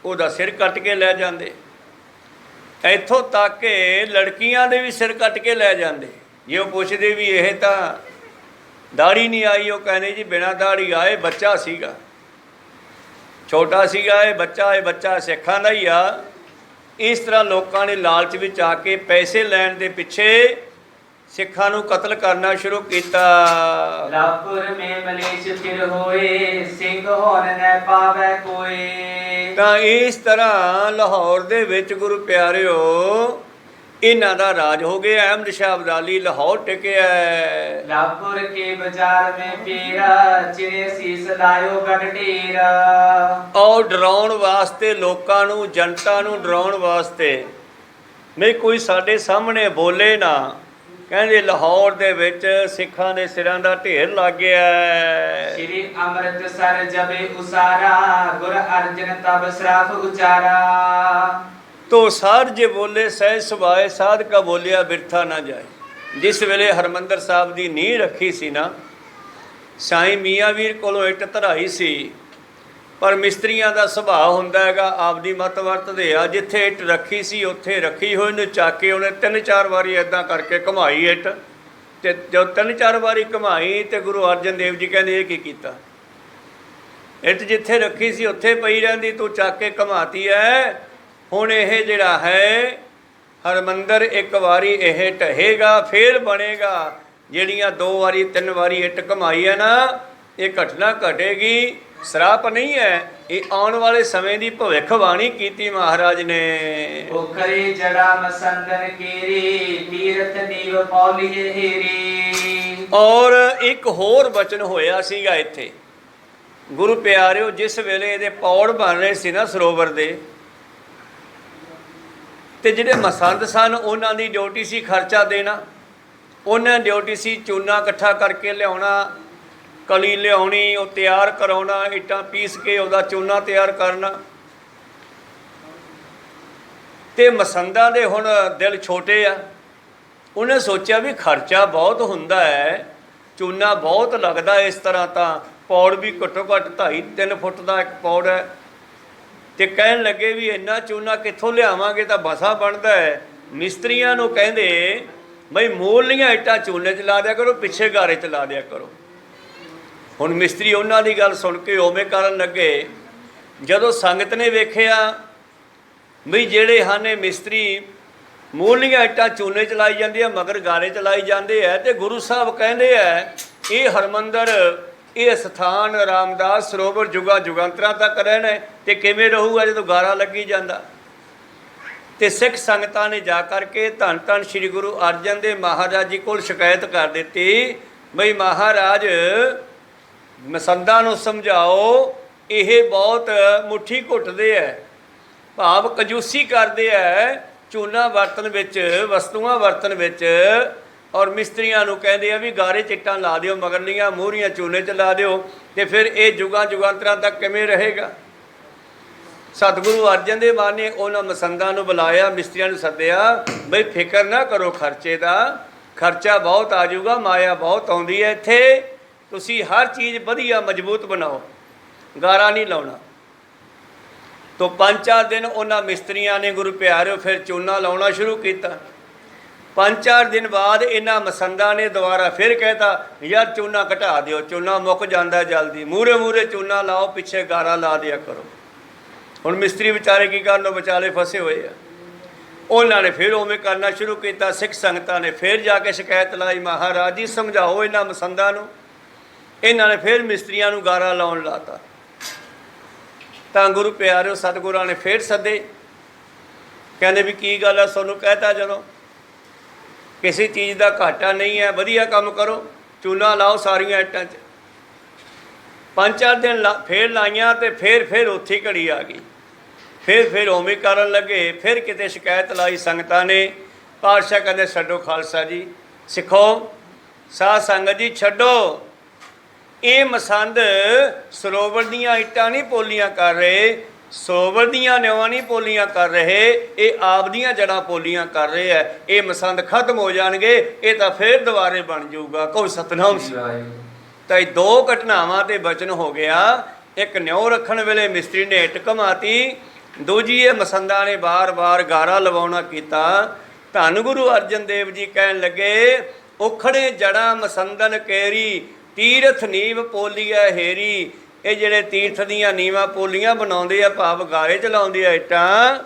ਉਹਦਾ ਸਿਰ ਕੱਟ ਕੇ ਲੈ ਜਾਂਦੇ। ਇੱਥੋਂ ਤੱਕ ਕਿ ਲੜਕੀਆਂ ਦੇ ਵੀ ਸਿਰ ਕੱਟ ਕੇ ਲੈ ਜਾਂਦੇ। ਜੇ ਉਹ ਪੁੱਛਦੇ ਵੀ ਇਹ ਤਾਂ ਦਾੜੀ ਨਹੀਂ ਆਈ, ਉਹ ਕਹਿੰਦੇ ਜੀ ਬਿਨਾਂ ਦਾੜੀ ਆਏ ਬੱਚਾ ਸੀਗਾ, ਛੋਟਾ ਸੀਗਾ, ਇਹ ਬੱਚਾ ਸਿੱਖਾਂ ਦਾ ਹੀ ਆ। ਇਸ ਤਰ੍ਹਾਂ ਲੋਕਾਂ ਨੇ ਲਾਲਚ ਵਿੱਚ ਆ ਕੇ ਪੈਸੇ ਲੈਣ ਦੇ ਪਿੱਛੇ ਸਿੱਖਾਂ ਨੂੰ ਕਤਲ ਕਰਨਾ ਸ਼ੁਰੂ ਕੀਤਾ। ਲਾਪੁਰ ਮੇ ਮਲੇਸ਼ ਫਿਰ ਹੋਏ, ਸਿੰਘ ਹੋਣ ਨੈ ਪਾਵੈ ਕੋਏ। ਤਾਂ ਇਸ ਤਰ੍ਹਾਂ ਲਾਹੌਰ ਦੇ ਵਿੱਚ ਗੁਰੂ ਪਿਆਰਿਓ ਇਹਨਾਂ ਦਾ ਰਾਜ ਹੋ ਗਿਆ। ਅਹਿਮਦ ਸ਼ਾਹ ਅਬਦਾਲੀ ਲਾਹੌਰ ਟਿਕਿਆ। ਲਾਪੁਰ ਕੇ ਬਾਜ਼ਾਰ ਮੇ ਫੇਰਾ, ਚਿਰੇ ਸੀਸ ਲਾਇਓ ਗੜ ਢੇਰਾ। ਔਰ ਡਰਾਉਣ ਵਾਸਤੇ ਲੋਕਾਂ ਨੂੰ, ਜਨਤਾ ਨੂੰ ਡਰਾਉਣ ਵਾਸਤੇ ਨਹੀਂ ਕੋਈ ਸਾਡੇ ਸਾਹਮਣੇ ਬੋਲੇ ਨਾ। ਕਹਿੰਦੇ ਲਾਹੌਰ ਦੇ ਵਿੱਚ ਸਿੱਖਾਂ ਦੇ ਸਿਰਾਂ ਦਾ ਢੇਰ ਲੱਗ ਗਿਆ। ਸ਼੍ਰੀ ਅੰਮ੍ਰਿਤਸਰ ਜਬੇ ਉਸਾਰਾ, ਗੁਰ ਅਰਜਨ ਤਬ ਸਰਾਫ ਉਚਾਰਾ। ਤੋ ਸਾਧ ਜੇ ਬੋਲੇ ਸਹਿ ਸੁਭਾਏ, ਸਾਧ ਕਾ ਬੋਲਿਆ ਬਿਰਥਾ ਨਾ ਜਾਏ। ਜਿਸ ਵੇਲੇ ਹਰਮੰਦਰ ਸਾਹਿਬ ਦੀ ਨੀਂਹ ਰੱਖੀ ਸੀ ਨਾ, ਸਾਈਂ ਮੀਆਂ ਵੀਰ ਕੋਲੋਂ ਇੱਟ ਧਰਾਈ ਸੀ, ਪਰ ਮਿਸਤਰੀਆਂ ਦਾ ਸੁਭਾਅ ਹੁੰਦਾ ਹੈਗਾ ਆਪਦੀ ਮਤ ਵਰਤਦੇ ਆ। ਜਿੱਥੇ ਇੱਟ ਰੱਖੀ ਸੀ ਉੱਥੇ ਰੱਖੀ ਹੋਈ ਨੂੰ ਚੱਕ ਕੇ ਉਹਨੇ 3-4 ਵਾਰੀ ਇੱਦਾਂ ਕਰਕੇ ਘੁਮਾਈ ਇੱਟ, ਤੇ ਜਦੋਂ 3-4 ਵਾਰੀ ਘੁਮਾਈ ਤੇ ਗੁਰੂ ਅਰਜਨ ਦੇਵ ਜੀ ਕਹਿੰਦੇ ਇਹ ਕੀ ਕੀਤਾ? ਇੱਟ ਜਿੱਥੇ ਰੱਖੀ ਸੀ ਉੱਥੇ ਪਈ ਰਹਿੰਦੀ, ਤੂੰ ਚੱਕ ਕੇ ਘੁਮਾਤੀ ਹੈ। ਹੁਣ ਇਹ ਜਿਹੜਾ ਹੈ ਹਰਮੰਦਰ ਇੱਕ ਵਾਰੀ ਇਹ ਢਹੇਗਾ ਫੇਰ ਬਣੇਗਾ। ਜਿਹੜੀਆਂ 2 ਵਾਰੀ 3 ਵਾਰੀ ਇੱਟ ਘੁਮਾਈ ਹੈ ਨਾ, ਇਹ ਘਟਨਾ ਘਟੇਗੀ। ਸਰਾਪ ਨਹੀਂ ਹੈ, ਇਹ ਆਉਣ ਵਾਲੇ ਸਮੇਂ ਦੀ ਭਵਿੱਖਬਾਣੀ ਕੀਤੀ ਮਹਾਰਾਜ ਨੇ। ਉਖਰੇ ਜੜਾ ਮਸੰਦਨ ਕੀਰੀ, ਤੀਰਥ ਨੀਵ ਪੌਲੀਏ ਹੀਰੀ। ਔਰ ਇੱਕ ਹੋਰ ਬਚਨ ਹੋਇਆ ਸੀਗਾ ਇੱਥੇ ਗੁਰੂ ਪਿਆਰਿਓ, ਜਿਸ ਵੇਲੇ ਇਹਦੇ ਪੌੜ ਬਣ ਰਹੇ ਸੀ ਨਾ ਸਰੋਵਰ ਦੇ, ਤੇ ਜਿਹੜੇ ਮਸੰਦ ਸਨ ਉਹਨਾਂ ਦੀ ਡਿਊਟੀ ਸੀ ਖਰਚਾ ਦੇਣਾ। ਉਹਨਾਂ ਦੀ ਡਿਊਟੀ ਸੀ ਚੂਨਾ ਇਕੱਠਾ ਕਰਕੇ ਲਿਆਉਣਾ, ਕਲੀ ਲਿਆਉਣੀ, ਉਹ ਤਿਆਰ ਕਰਾਉਣਾ, ਇੱਟਾਂ ਪੀਸ ਕੇ ਉਹਦਾ ਚੂਨਾ ਤਿਆਰ ਕਰਨਾ। ਤੇ ਮਸੰਦਾਂ ਦੇ ਹੁਣ ਦਿਲ ਛੋਟੇ ਆ। ਉਹਨੇ ਸੋਚਿਆ ਵੀ ਖਰਚਾ ਬਹੁਤ ਹੁੰਦਾ ਹੈ, ਚੂਨਾ ਬਹੁਤ ਲੱਗਦਾ। ਇਸ ਤਰ੍ਹਾਂ ਤਾਂ ਪੌੜ ਵੀ ਘੱਟੋ ਘੱਟ 2.5-3 ਫੁੱਟ ਦਾ ਇੱਕ ਪੌੜ ਹੈ। ਤੇ ਕਹਿਣ ਲੱਗੇ ਵੀ ਇੰਨਾ ਚੂਨਾ ਕਿੱਥੋਂ ਲਿਆਵਾਂਗੇ, ਤਾਂ ਬਸਾ ਬਣਦਾ ਹੈ। ਮਿਸਤਰੀਆਂ ਨੂੰ ਕਹਿੰਦੇ ਬਈ ਮੂਲੀਆਂ ਇੱਟਾਂ ਚੂਨੇ 'ਚ ਲਾ ਦਿਆ ਕਰੋ, ਪਿੱਛੇ ਗਾਰੇ 'ਚ ਲਾ ਦਿਆ ਕਰੋ। ਹੁਣ ਮਿਸਤਰੀ ਉਹਨਾਂ ਦੀ ਗੱਲ ਸੁਣ ਕੇ ਉਵੇਂ ਕਰਨ ਲੱਗੇ। ਜਦੋਂ ਸੰਗਤ ਨੇ ਵੇਖਿਆ ਬਈ ਜਿਹੜੇ ਹਨ ਇਹ ਮਿਸਤਰੀ ਮੂਲੀਆਂ ਇੱਟਾਂ ਚੂਨੇ 'ਚ ਲਾਈ ਜਾਂਦੇ ਆ, ਮਗਰ ਗਾਰੇ 'ਚ ਲਾਈ ਜਾਂਦੇ ਆ, ਤੇ ਗੁਰੂ ਸਾਹਿਬ ਕਹਿੰਦੇ ਆ ਇਹ ਹਰਮੰਦਰ, ਇਹ ਸਥਾਨ ਰਾਮਦਾਸ ਸਰੋਵਰ ਜੁਗਾਂ ਜੁਗਾਂਤਰਾਂ ਤੱਕ ਰਹਿਣਾ, ਤੇ ਕਿਵੇਂ ਰਹੂਗਾ ਜਦੋਂ ਗਾਰਾ ਲੱਗੀ ਜਾਂਦਾ। ਤੇ ਸਿੱਖ ਸੰਗਤਾਂ ਨੇ ਜਾ ਕਰਕੇ ਧੰਨ ਧੰਨ ਸ੍ਰੀ ਗੁਰੂ ਅਰਜਨ ਦੇਵ ਮਹਾਰਾਜ ਜੀ ਕੋਲ ਸ਼ਿਕਾਇਤ ਕਰ ਦਿੱਤੀ ਬਈ ਮਹਾਰਾਜ ਮਸੰਦਾਂ ਨੂੰ ਸਮਝਾਓ, ਇਹ ਬਹੁਤ ਮੁੱਠੀ ਘੁੱਟਦੇ ਹੈ, ਭਾਵ ਕੰਜੂਸੀ ਕਰਦੇ ਹੈ ਚੂਨਾ ਵਰਤਨ ਵਿੱਚ, ਵਸਤੂਆਂ ਵਰਤਨ ਵਿੱਚ। ਔਰ ਮਿਸਤਰੀਆਂ ਨੂੰ ਕਹਿੰਦੇ ਆ ਵੀ ਗਾਰੇ ਚਿੱਟਾਂ ਲਾ ਦਿਓ, ਮਗਰਲੀਆਂ ਮੂਹਰੀਆਂ ਚੂਨੇ 'ਚ ਲਾ ਦਿਓ, ਤੇ ਫਿਰ ਇਹ ਜੁਗਾਂ ਜੁਗਾਂਤਰਾਂ ਤੱਕ ਕਿਵੇਂ ਰਹੇਗਾ। ਸਤਿਗੁਰੂ ਅਰਜਨ ਦੇਵ ਮਾਨ ਨੇ ਉਹਨਾਂ ਮਸੰਦਾਂ ਨੂੰ ਬੁਲਾਇਆ, ਮਿਸਤਰੀਆਂ ਨੂੰ ਸੱਦਿਆ ਬਈ ਫਿਕਰ ਨਾ ਕਰੋ ਖਰਚੇ ਦਾ, ਖਰਚਾ ਬਹੁਤ ਆ ਜਾਊਗਾ, ਮਾਇਆ ਬਹੁਤ ਆਉਂਦੀ ਹੈ ਇੱਥੇ, ਤੁਸੀਂ ਹਰ ਚੀਜ਼ ਵਧੀਆ ਮਜ਼ਬੂਤ ਬਣਾਓ, ਗਾਰਾ ਨਹੀਂ ਲਾਉਣਾ। ਤੋ 5-4 ਦਿਨ ਉਹਨਾਂ ਮਿਸਤਰੀਆਂ ਨੇ ਗੁਰੂ ਪਿਆਰਿਓ ਫਿਰ ਚੂਨਾ ਲਾਉਣਾ ਸ਼ੁਰੂ ਕੀਤਾ। 5-4 ਦਿਨ ਬਾਅਦ ਇਹਨਾਂ ਮਸੰਦਾਂ ਨੇ ਦੁਬਾਰਾ ਫਿਰ ਕਹਿਤਾ ਯਾਰ ਚੂਨਾ ਘਟਾ ਦਿਓ, ਚੂਨਾ ਮੁੱਕ ਜਾਂਦਾ ਜਲਦੀ, ਮੂਹਰੇ ਮੂਹਰੇ ਚੂਨਾ ਲਾਓ, ਪਿੱਛੇ ਗਾਰਾ ਲਾ ਦਿਆ ਕਰੋ। ਹੁਣ ਮਿਸਤਰੀ ਵਿਚਾਰੇ ਕੀ ਕਰਨ, ਉਹ ਵਿਚਾਲੇ ਫਸੇ ਹੋਏ ਆ। ਉਹਨਾਂ ਨੇ ਫਿਰ ਉਵੇਂ ਕਰਨਾ ਸ਼ੁਰੂ ਕੀਤਾ। ਸਿੱਖ ਸੰਗਤਾਂ ਨੇ ਫਿਰ ਜਾ ਕੇ ਸ਼ਿਕਾਇਤ ਲਾਈ, ਮਹਾਰਾਜ ਜੀ ਸਮਝਾਓ ਇਹਨਾਂ ਮਸੰਦਾਂ ਨੂੰ। ਇਹਨਾਂ ਨੇ ਫਿਰ ਮਿਸਤਰੀਆਂ ਨੂੰ ਗਾਰਾ ਲਾਉਣ ਲਾਤਾ। ਤਾਂ ਗੁਰੂ ਪਿਆਰਿਓ ਸਤਿਗੁਰਾਂ ਨੇ ਫਿਰ ਸੱਦੇ, ਕਹਿੰਦੇ ਵੀ ਕੀ ਗੱਲ ਹੈ, ਤੁਹਾਨੂੰ ਕਹਿਤਾ ਜਦੋਂ ਕਿਸੇ ਚੀਜ਼ ਦਾ ਘਾਟਾ ਨਹੀਂ ਹੈ, ਵਧੀਆ ਕੰਮ ਕਰੋ, ਚੂਨਾ ਲਾਓ ਸਾਰੀਆਂ ਇੱਟਾਂ 'ਚ। 5-4 ਦਿਨ ਫਿਰ ਲਾਈਆਂ ਤੇ ਫਿਰ ਉੱਥੇ ਹੀ ਘੜੀ ਆ ਗਈ। ਫਿਰ ਉਵੇਂ ਕਰਨ ਲੱਗੇ। ਫਿਰ ਕਿਤੇ ਸ਼ਿਕਾਇਤ ਲਾਈ ਸੰਗਤਾਂ ਨੇ, ਪਾਤਸ਼ਾਹ ਕਹਿੰਦੇ ਛੱਡੋ ਖਾਲਸਾ ਜੀ, ਸਿੱਖੋ, ਸਾਧ ਸੰਗਤ ਜੀ ਛੱਡੋ। ਇਹ ਮਸੰਦ ਸਰੋਵਰ ਦੀਆਂ ਇੱਟਾਂ ਨਹੀਂ ਪੋਲੀਆਂ ਕਰ ਰਹੇ, ਸਰੋਵਰ ਦੀਆਂ ਨਿਉਆਂ ਨਹੀਂ ਪੋਲੀਆਂ ਕਰ ਰਹੇ, ਇਹ ਆਪ ਦੀਆਂ ਜੜ੍ਹਾਂ ਪੋਲੀਆਂ ਕਰ ਰਹੇ ਹੈ। ਇਹ ਮਸੰਦ ਖਤਮ ਹੋ ਜਾਣਗੇ, ਇਹ ਤਾਂ ਫਿਰ ਦੁਬਾਰੇ ਬਣ ਜਾਊਗਾ। ਕੋਈ ਸਤਨਾਮ ਸੀ। ਤਾਂ ਇਹ 2 ਘਟਨਾਵਾਂ ਤੇ ਬਚਨ ਹੋ ਗਿਆ। ਇੱਕ ਨਿਉ ਰੱਖਣ ਵੇਲੇ ਮਿਸਤਰੀ ਨੇ ਇੱਟ ਘਮਾਤੀ, ਦੂਜੀ ਮਸੰਦਾਂ ਨੇ ਬਾਰ-ਬਾਰ ਗਾਰਾ ਲਵਾਉਣਾ ਕੀਤਾ। ਧੰਨ ਗੁਰੂ ਅਰਜਨ ਦੇਵ ਜੀ ਕਹਿਣ ਲੱਗੇ, ਉਖੜੇ ਜੜਾਂ ਮਸੰਦਨ ਕੇਰੀ, ਤੀਰਥ ਨੀਵ ਪੋਲੀਐ ਹੇਰੀ। ਇਹ ਜਿਹੜੇ ਤੀਰਥ ਦੀਆਂ ਨੀਵਾਂ ਪੋਲੀਆਂ ਬਣਾਉਂਦੇ ਆ, ਭਾਵ ਗਾਰੇ ਚਲਾਉਂਦੇ ਆ ਇੱਟਾਂ,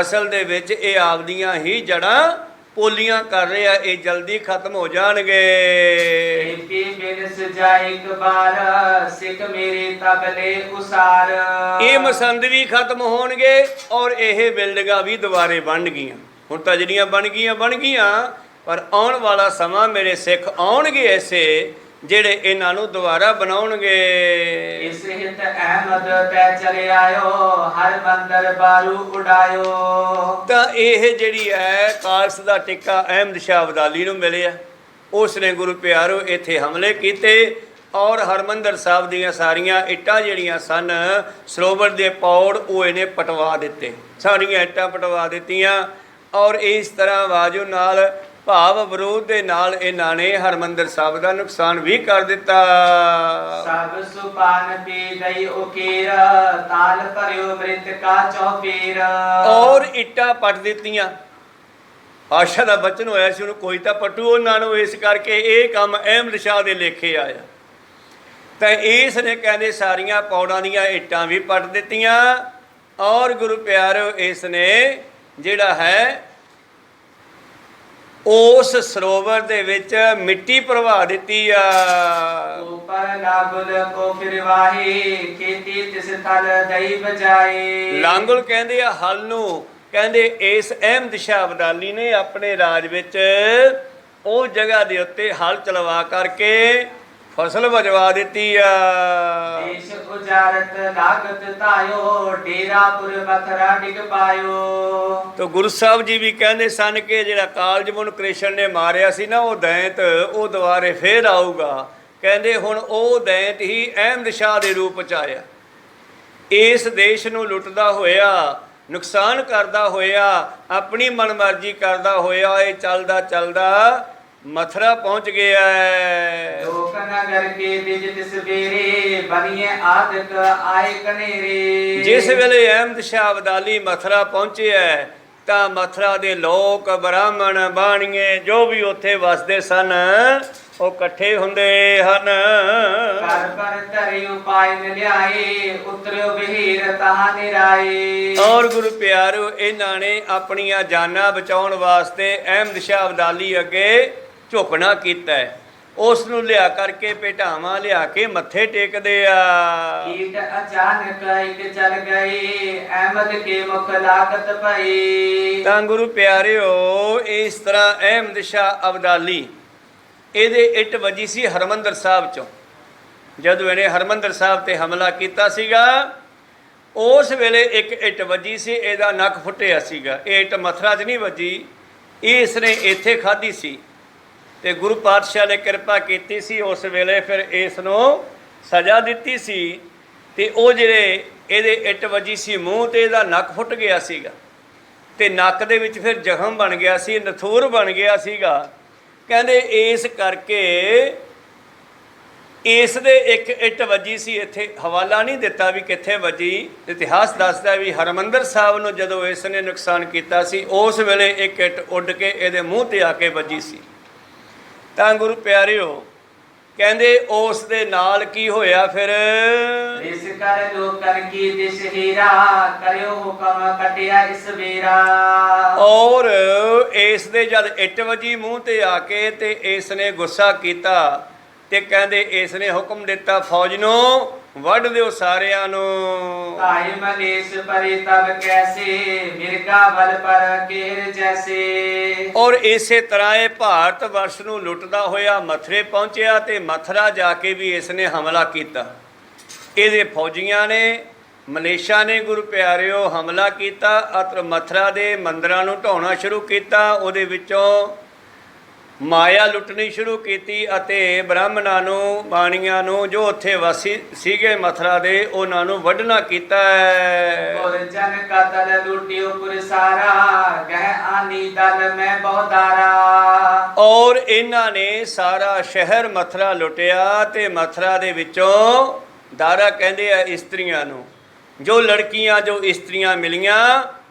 ਅਸਲ ਦੇ ਵਿੱਚ ਇਹ ਆਪਦੀਆਂ ਹੀ ਜੜਾਂ ਪੋਲੀਆਂ ਕਰ ਰਹੇ ਆ। ਇਹ ਜਲਦੀ ਖਤਮ ਹੋ ਜਾਣਗੇ। ਇਹ ਮਸੰਦ ਵੀ ਖਤਮ ਹੋਣਗੇ ਔਰ ਇਹ ਬਿਲਡਿੰਗਾਂ ਵੀ ਦੁਬਾਰੇ ਬਣ ਗਈਆਂ। ਹੁਣ ਤਾਂ ਜਿਹੜੀਆਂ ਬਣ ਗਈਆਂ, ਪਰ ਆਉਣ ਵਾਲਾ ਸਮਾਂ ਮੇਰੇ ਸਿੱਖ ਆਉਣਗੇ ਐਸੇ ਜਿਹੜੇ ਇਹਨਾਂ ਨੂੰ ਦੁਬਾਰਾ ਬਣਾਉਣਗੇ। ਇਸ ਹਿਤ ਅਹਿਮਦ ਤੈ ਚਲੇ ਆਇਓ, ਹਰ ਮੰਦਰ ਬਾਰੂ ਉਡਾਇਓ। ਤਾਂ ਇਹ ਜਿਹੜੀ ਹੈ ਕਾਲਸ ਦਾ ਟਿੱਕਾ ਅਹਿਮਦ ਸ਼ਾਹ ਅਬਦਾਲੀ ਨੂੰ ਮਿਲਿਆ। ਉਸ ਨੇ ਗੁਰੂ ਪਿਆਰੋ ਇੱਥੇ ਹਮਲੇ ਕੀਤੇ ਔਰ ਹਰਮੰਦਰ ਸਾਹਿਬ ਦੀਆਂ ਸਾਰੀਆਂ ਇੱਟਾਂ ਜਿਹੜੀਆਂ ਸਨ, ਸਰੋਵਰ ਦੇ ਪੌੜ, ਉਹ ਇਹਨੇ ਪਟਵਾ ਦਿੱਤੇ। ਸਾਰੀਆਂ ਇੱਟਾਂ ਪਟਵਾ ਦਿੱਤੀਆਂ ਔਰ ਇਸ ਤਰ੍ਹਾਂ ਵਾਜੂ ਨਾਲ, ਭਾਵ ਵਿਰੋਧ ਦੇ ਨਾਲ ਇਹਨਾਂ ਨੇ ਹਰਮੰਦਰ ਸਾਹਿਬ ਦਾ ਨੁਕਸਾਨ ਵੀ ਕਰ ਦਿੱਤਾ। ਸਭ ਸੁਪਾਨ ਪੀ ਗਈ ਉਕੀਰ, ਤਾਲ ਭਰਿਓ ਮ੍ਰਿਤਕਾ ਚੌਫੀਰ। ਔਰ ਇੱਟਾਂ ਪੱਟ ਦਿੱਤੀਆਂ। ਆਸ਼ਾ ਦਾ ਬਚਨ ਹੋਇਆ ਸੀ, ਉਹਨੂੰ ਕੋਈ ਤਾਂ ਪਟੂ ਉਹਨਾਂ ਨੂੰ। ਇਸ ਕਰਕੇ ਇਹ ਕੰਮ ਅਹਿਮਦ ਸ਼ਾਹ ਦੇ ਲੇਖੇ ਆਇਆ। ਤਾਂ ਇਸ ਨੇ ਕਹਿੰਦੇ ਸਾਰੀਆਂ ਪੌੜਾਂ ਦੀਆਂ ਇੱਟਾਂ ਵੀ ਪੱਟ ਦਿੱਤੀਆਂ ਔਰ ਗੁਰੂ ਪਿਆਰਿਓ ਇਸ ਨੇ ਜਿਹੜਾ ਹੈ ਉਸ ਸਰੋਵਰ ਦੇ ਵਿੱਚ ਮਿੱਟੀ ਭਰਵਾ ਦਿੱਤੀ ਆ। ਉਪਰ ਲਾਂਗੁਲ ਕੋ ਫਿਰਵਾਹੀ, ਖੇਤੀ ਤਿਸ ਥਲ ਦਈ ਬਜਾਏ। ਲਾਂਗੁਲ ਕਹਿੰਦੇ ਆ ਹਲ ਨੂੰ। ਕਹਿੰਦੇ ਇਸ ਅਹਿਮਦ ਸ਼ਾਹ ਅਬਦਾਲੀ ਨੇ ਆਪਣੇ ਰਾਜ ਵਿੱਚ ਉਹ ਜਗ੍ਹਾ ਦੇ ਉੱਤੇ ਹਲ ਚਲਵਾ ਕਰਕੇ ਫਸਲ ਵਜਵਾ ਦਿੱਤੀ ਆ। ਦੇਸ਼ ਉਜਾਰਤ ਲਾਗਤ ਤਾਇਓ, ਡੇਰਾਪੁਰ ਮਥਰਾ ਡਿਗ ਪਾਇਓ। ਤੋ ਗੁਰੂ ਸਾਹਿਬ ਜੀ ਵੀ ਕਹਿੰਦੇ ਸਨ ਕਿ ਜਿਹੜਾ ਕਾਲਜਮੁਨ ਕ੍ਰਿਸ਼ਨ ਨੇ ਮਾਰਿਆ ਸੀ ਨਾ, ਉਹ ਦੈਂਤ, ਉਹ ਦੁਬਾਰੇ ਫੇਰ ਆਊਗਾ। ਕਹਿੰਦੇ ਹੁਣ ਉਹ ਦੈਂਤ ਹੀ ਅਹਿਮਦ ਸ਼ਾਹ ਦੇ ਰੂਪ ਚ ਆਇਆ। ਇਸ ਦੇਸ਼ ਨੂੰ ਲੁੱਟਦਾ ਹੋਇਆ, ਨੁਕਸਾਨ ਕਰਦਾ ਹੋਇਆ, ਆਪਣੀ ਮਨਮਰਜ਼ੀ ਕਰਦਾ ਹੋਇਆ, ਇਹ ਚੱਲਦਾ ਮਥੁਰਾ ਪਹੁੰਚ ਗਿਆ। ਲੋਕ ਨਗਰ ਕੇ ਬਿਜ ਤਿਸ ਬੇਰੇ, ਬਨੀਏ ਆਦਿਕ ਆਏ ਕਨੇਰੇ। ਜਿਸ ਵੇਲੇ ਅਹਿਮਦ ਸ਼ਾਹ ਅਬਦਾਲੀ ਮਥੁਰਾ ਪਹੁੰਚਿਆ ਤਾਂ ਮਥੁਰਾ ਦੇ ਲੋਕ, ਬ੍ਰਾਹਮਣ, ਬਾਣੀਏ, ਜੋ ਵੀ ਉੱਥੇ ਵਸਦੇ ਸਨ, ਉਹ ਇਕੱਠੇ ਹੁੰਦੇ ਹਨ। ਘਰ ਪਰ ਧਰੇ ਉਪਾਇ ਨ ਲਿਆਏ, ਉਤਰਿਓ ਬਹੀਰ ਤਹਾਂ ਨਿਰਾਏ। ਔਰ ਗੁਰੂ ਪਿਆਰਿਓ ਇਹਨਾਂ ਨੇ ਆਪਣੀਆਂ ਜਾਨਾਂ ਬਚਾਉਣ ਵਾਸਤੇ ਅਹਿਮਦ ਸ਼ਾਹ ਅਬਦਾਲੀ ਅੱਗੇ ਝੁਕਣਾ ਕੀਤਾ। ਉਸ ਨੂੰ ਲਿਆ ਕਰਕੇ ਭੇਟਾਵਾਂ ਲਿਆ ਕੇ ਮੱਥੇ ਟੇਕਦੇ ਆ। ਕੀਟ ਅਚਾਨਕ ਇੱਕ ਚਲ ਗਏ, ਅਹਿਮਦ ਕੇ ਮੁਖ ਲਾਗਤ ਪਈ। ਤਾਂ ਗੁਰੂ ਪਿਆਰਿਓ ਇਸ ਤਰ੍ਹਾਂ ਅਹਿਮਦ ਸ਼ਾਹ ਅਬਦਾਲੀ, ਇਹਦੇ ਇੱਟ ਵੱਜੀ ਸੀ ਹਰਮੰਦਰ ਸਾਹਿਬ ਚੋਂ। ਜਦੋਂ ਇਹਨੇ ਹਰਮੰਦਰ ਸਾਹਿਬ ਤੇ ਹਮਲਾ ਕੀਤਾ ਸੀਗਾ, ਉਸ ਵੇਲੇ ਇੱਕ ਇੱਟ ਵੱਜੀ ਸੀ, ਇਹਦਾ ਨੱਕ ਫੁੱਟਿਆ ਸੀਗਾ। ਇਹ ਇੱਟ ਮਥੁਰਾ 'ਚ ਨਹੀਂ ਵੱਜੀ, ਇਸ ਨੇ ਇੱਥੇ ਖਾਧੀ ਸੀ ਤੇ ਗੁਰੂ ਪਾਤਸ਼ਾਹ ਨੇ ਕਿਰਪਾ ਕੀਤੀ ਸੀ। ਉਸ ਵੇਲੇ ਫਿਰ ਇਸ ਨੂੰ ਸਜ਼ਾ ਦਿੱਤੀ ਸੀ ਤੇ ਉਹ ਜਿਹੜੇ ਇਹਦੇ ਇੱਟ ਵੱਜੀ ਸੀ ਮੂੰਹ ਤੇ, ਇਹਦਾ ਨੱਕ ਫੁੱਟ ਗਿਆ ਸੀਗਾ ਤੇ ਨੱਕ ਦੇ ਵਿੱਚ ਫਿਰ ਜ਼ਖਮ ਬਣ ਗਿਆ ਸੀ, ਨਥੂਰ ਬਣ ਗਿਆ ਸੀਗਾ। ਕਹਿੰਦੇ ਇਸ ਕਰਕੇ ਇਸ ਦੇ ਇੱਕ ਇੱਟ ਵੱਜੀ ਸੀ। ਇੱਥੇ ਹਵਾਲਾ ਨਹੀਂ ਦਿੱਤਾ ਵੀ ਕਿੱਥੇ ਵੱਜੀ। ਇਤਿਹਾਸ ਦੱਸਦਾ ਵੀ ਹਰਮੰਦਰ ਸਾਹਿਬ ਨੂੰ ਜਦੋਂ ਇਸ ਨੇ ਨੁਕਸਾਨ ਕੀਤਾ ਸੀ, ਉਸ ਵੇਲੇ ਇੱਕ ਇੱਟ ਉੱਡ ਕੇ ਇਹਦੇ ਮੂੰਹ ਤੇ ਆ ਕੇ ਵੱਜੀ ਸੀ। ਤਾਂ ਗੁਰੂ ਪਿਆਰਿਓ ਕਹਿੰਦੇ ਉਸ ਦੇ ਨਾਲ ਕੀ ਹੋਇਆ ਫਿਰ? ਇਸ ਕਰ ਲੋਕਨ ਕੀ ਦਿਸ ਹੀਰਾ, ਕਰਿਓ ਹੁਕਮ ਕਟਿਆ ਇਸ ਬੇਰਾ। ਔਰ ਇਸ ਦੇ ਜਦ ਇੱਟ ਵੱਜੀ ਮੂੰਹ ਤੇ ਆ ਕੇ ਤੇ ਇਸ ਨੇ ਗੁੱਸਾ ਕੀਤਾ ਤੇ ਕਹਿੰਦੇ ਇਸ ਨੇ ਹੁਕਮ ਦਿੱਤਾ ਫੌਜ ਨੂੰ ਵੱਢ ਦਿਓ ਸਾਰਿਆਂ ਨੂੰ। ਤਾਏ ਮਲੇਸ਼ ਪਰੇ ਤਬ ਕੈਸੇ, ਮਿਰਗਾ ਬਲ ਪਰ ਕੇਰ ਜੈਸੇ। ਔਰ ਇਸੇ ਤਰ੍ਹਾਂ ਇਹ ਭਾਰਤ ਵਰਸ਼ ਨੂੰ ਲੁੱਟਦਾ ਹੋਇਆ ਮਥੁਰੇ ਪਹੁੰਚਿਆ ਤੇ ਮਥੁਰਾ ਜਾ ਕੇ ਵੀ ਇਸ ਨੇ ਹਮਲਾ ਕੀਤਾ। ਇਹਦੇ ਫੌਜੀਆਂ ਨੇ, ਮਲੇਸ਼ਾ ਨੇ ਗੁਰੂ ਪਿਆਰਿਓ ਹਮਲਾ ਕੀਤਾ ਅਤੇ ਮਥੁਰਾ ਦੇ ਮੰਦਰਾਂ ਨੂੰ ਢਾਉਣਾ ਸ਼ੁਰੂ ਕੀਤਾ। ਉਹਦੇ ਵਿੱਚੋਂ ਮਾਇਆ ਲੁੱਟਣੀ ਸ਼ੁਰੂ ਕੀਤੀ ਅਤੇ ਬ੍ਰਾਹਮਣਾਂ ਨੂੰ, ਬਾਣੀਆਂ ਨੂੰ, ਜੋ ਉੱਥੇ ਵਾਸੀ ਸੀਗੇ ਮਥੁਰਾ ਦੇ, ਉਹਨਾਂ ਨੂੰ ਵੱਢਣਾ ਕੀਤਾ। ਔਰ ਜਨ ਕਤਲ ਲੁੱਟਿਓ ਪੁਰਸਾਰਾ, ਗਹਿ ਆਨੀ ਦਲ ਮੈਂ ਬਹੁਦਾਰਾ। ਔਰ ਇਹਨਾਂ ਨੇ ਸਾਰਾ ਸ਼ਹਿਰ ਮਥੁਰਾ ਲੁੱਟਿਆ ਤੇ ਮਥੁਰਾ ਦੇ ਵਿੱਚੋਂ ਦਾਰਾ ਕਹਿੰਦੇ ਆ ਇਸਤਰੀਆਂ ਨੂੰ, ਜੋ ਲੜਕੀਆਂ ਜੋ ਇਸਤਰੀਆਂ ਮਿਲੀਆਂ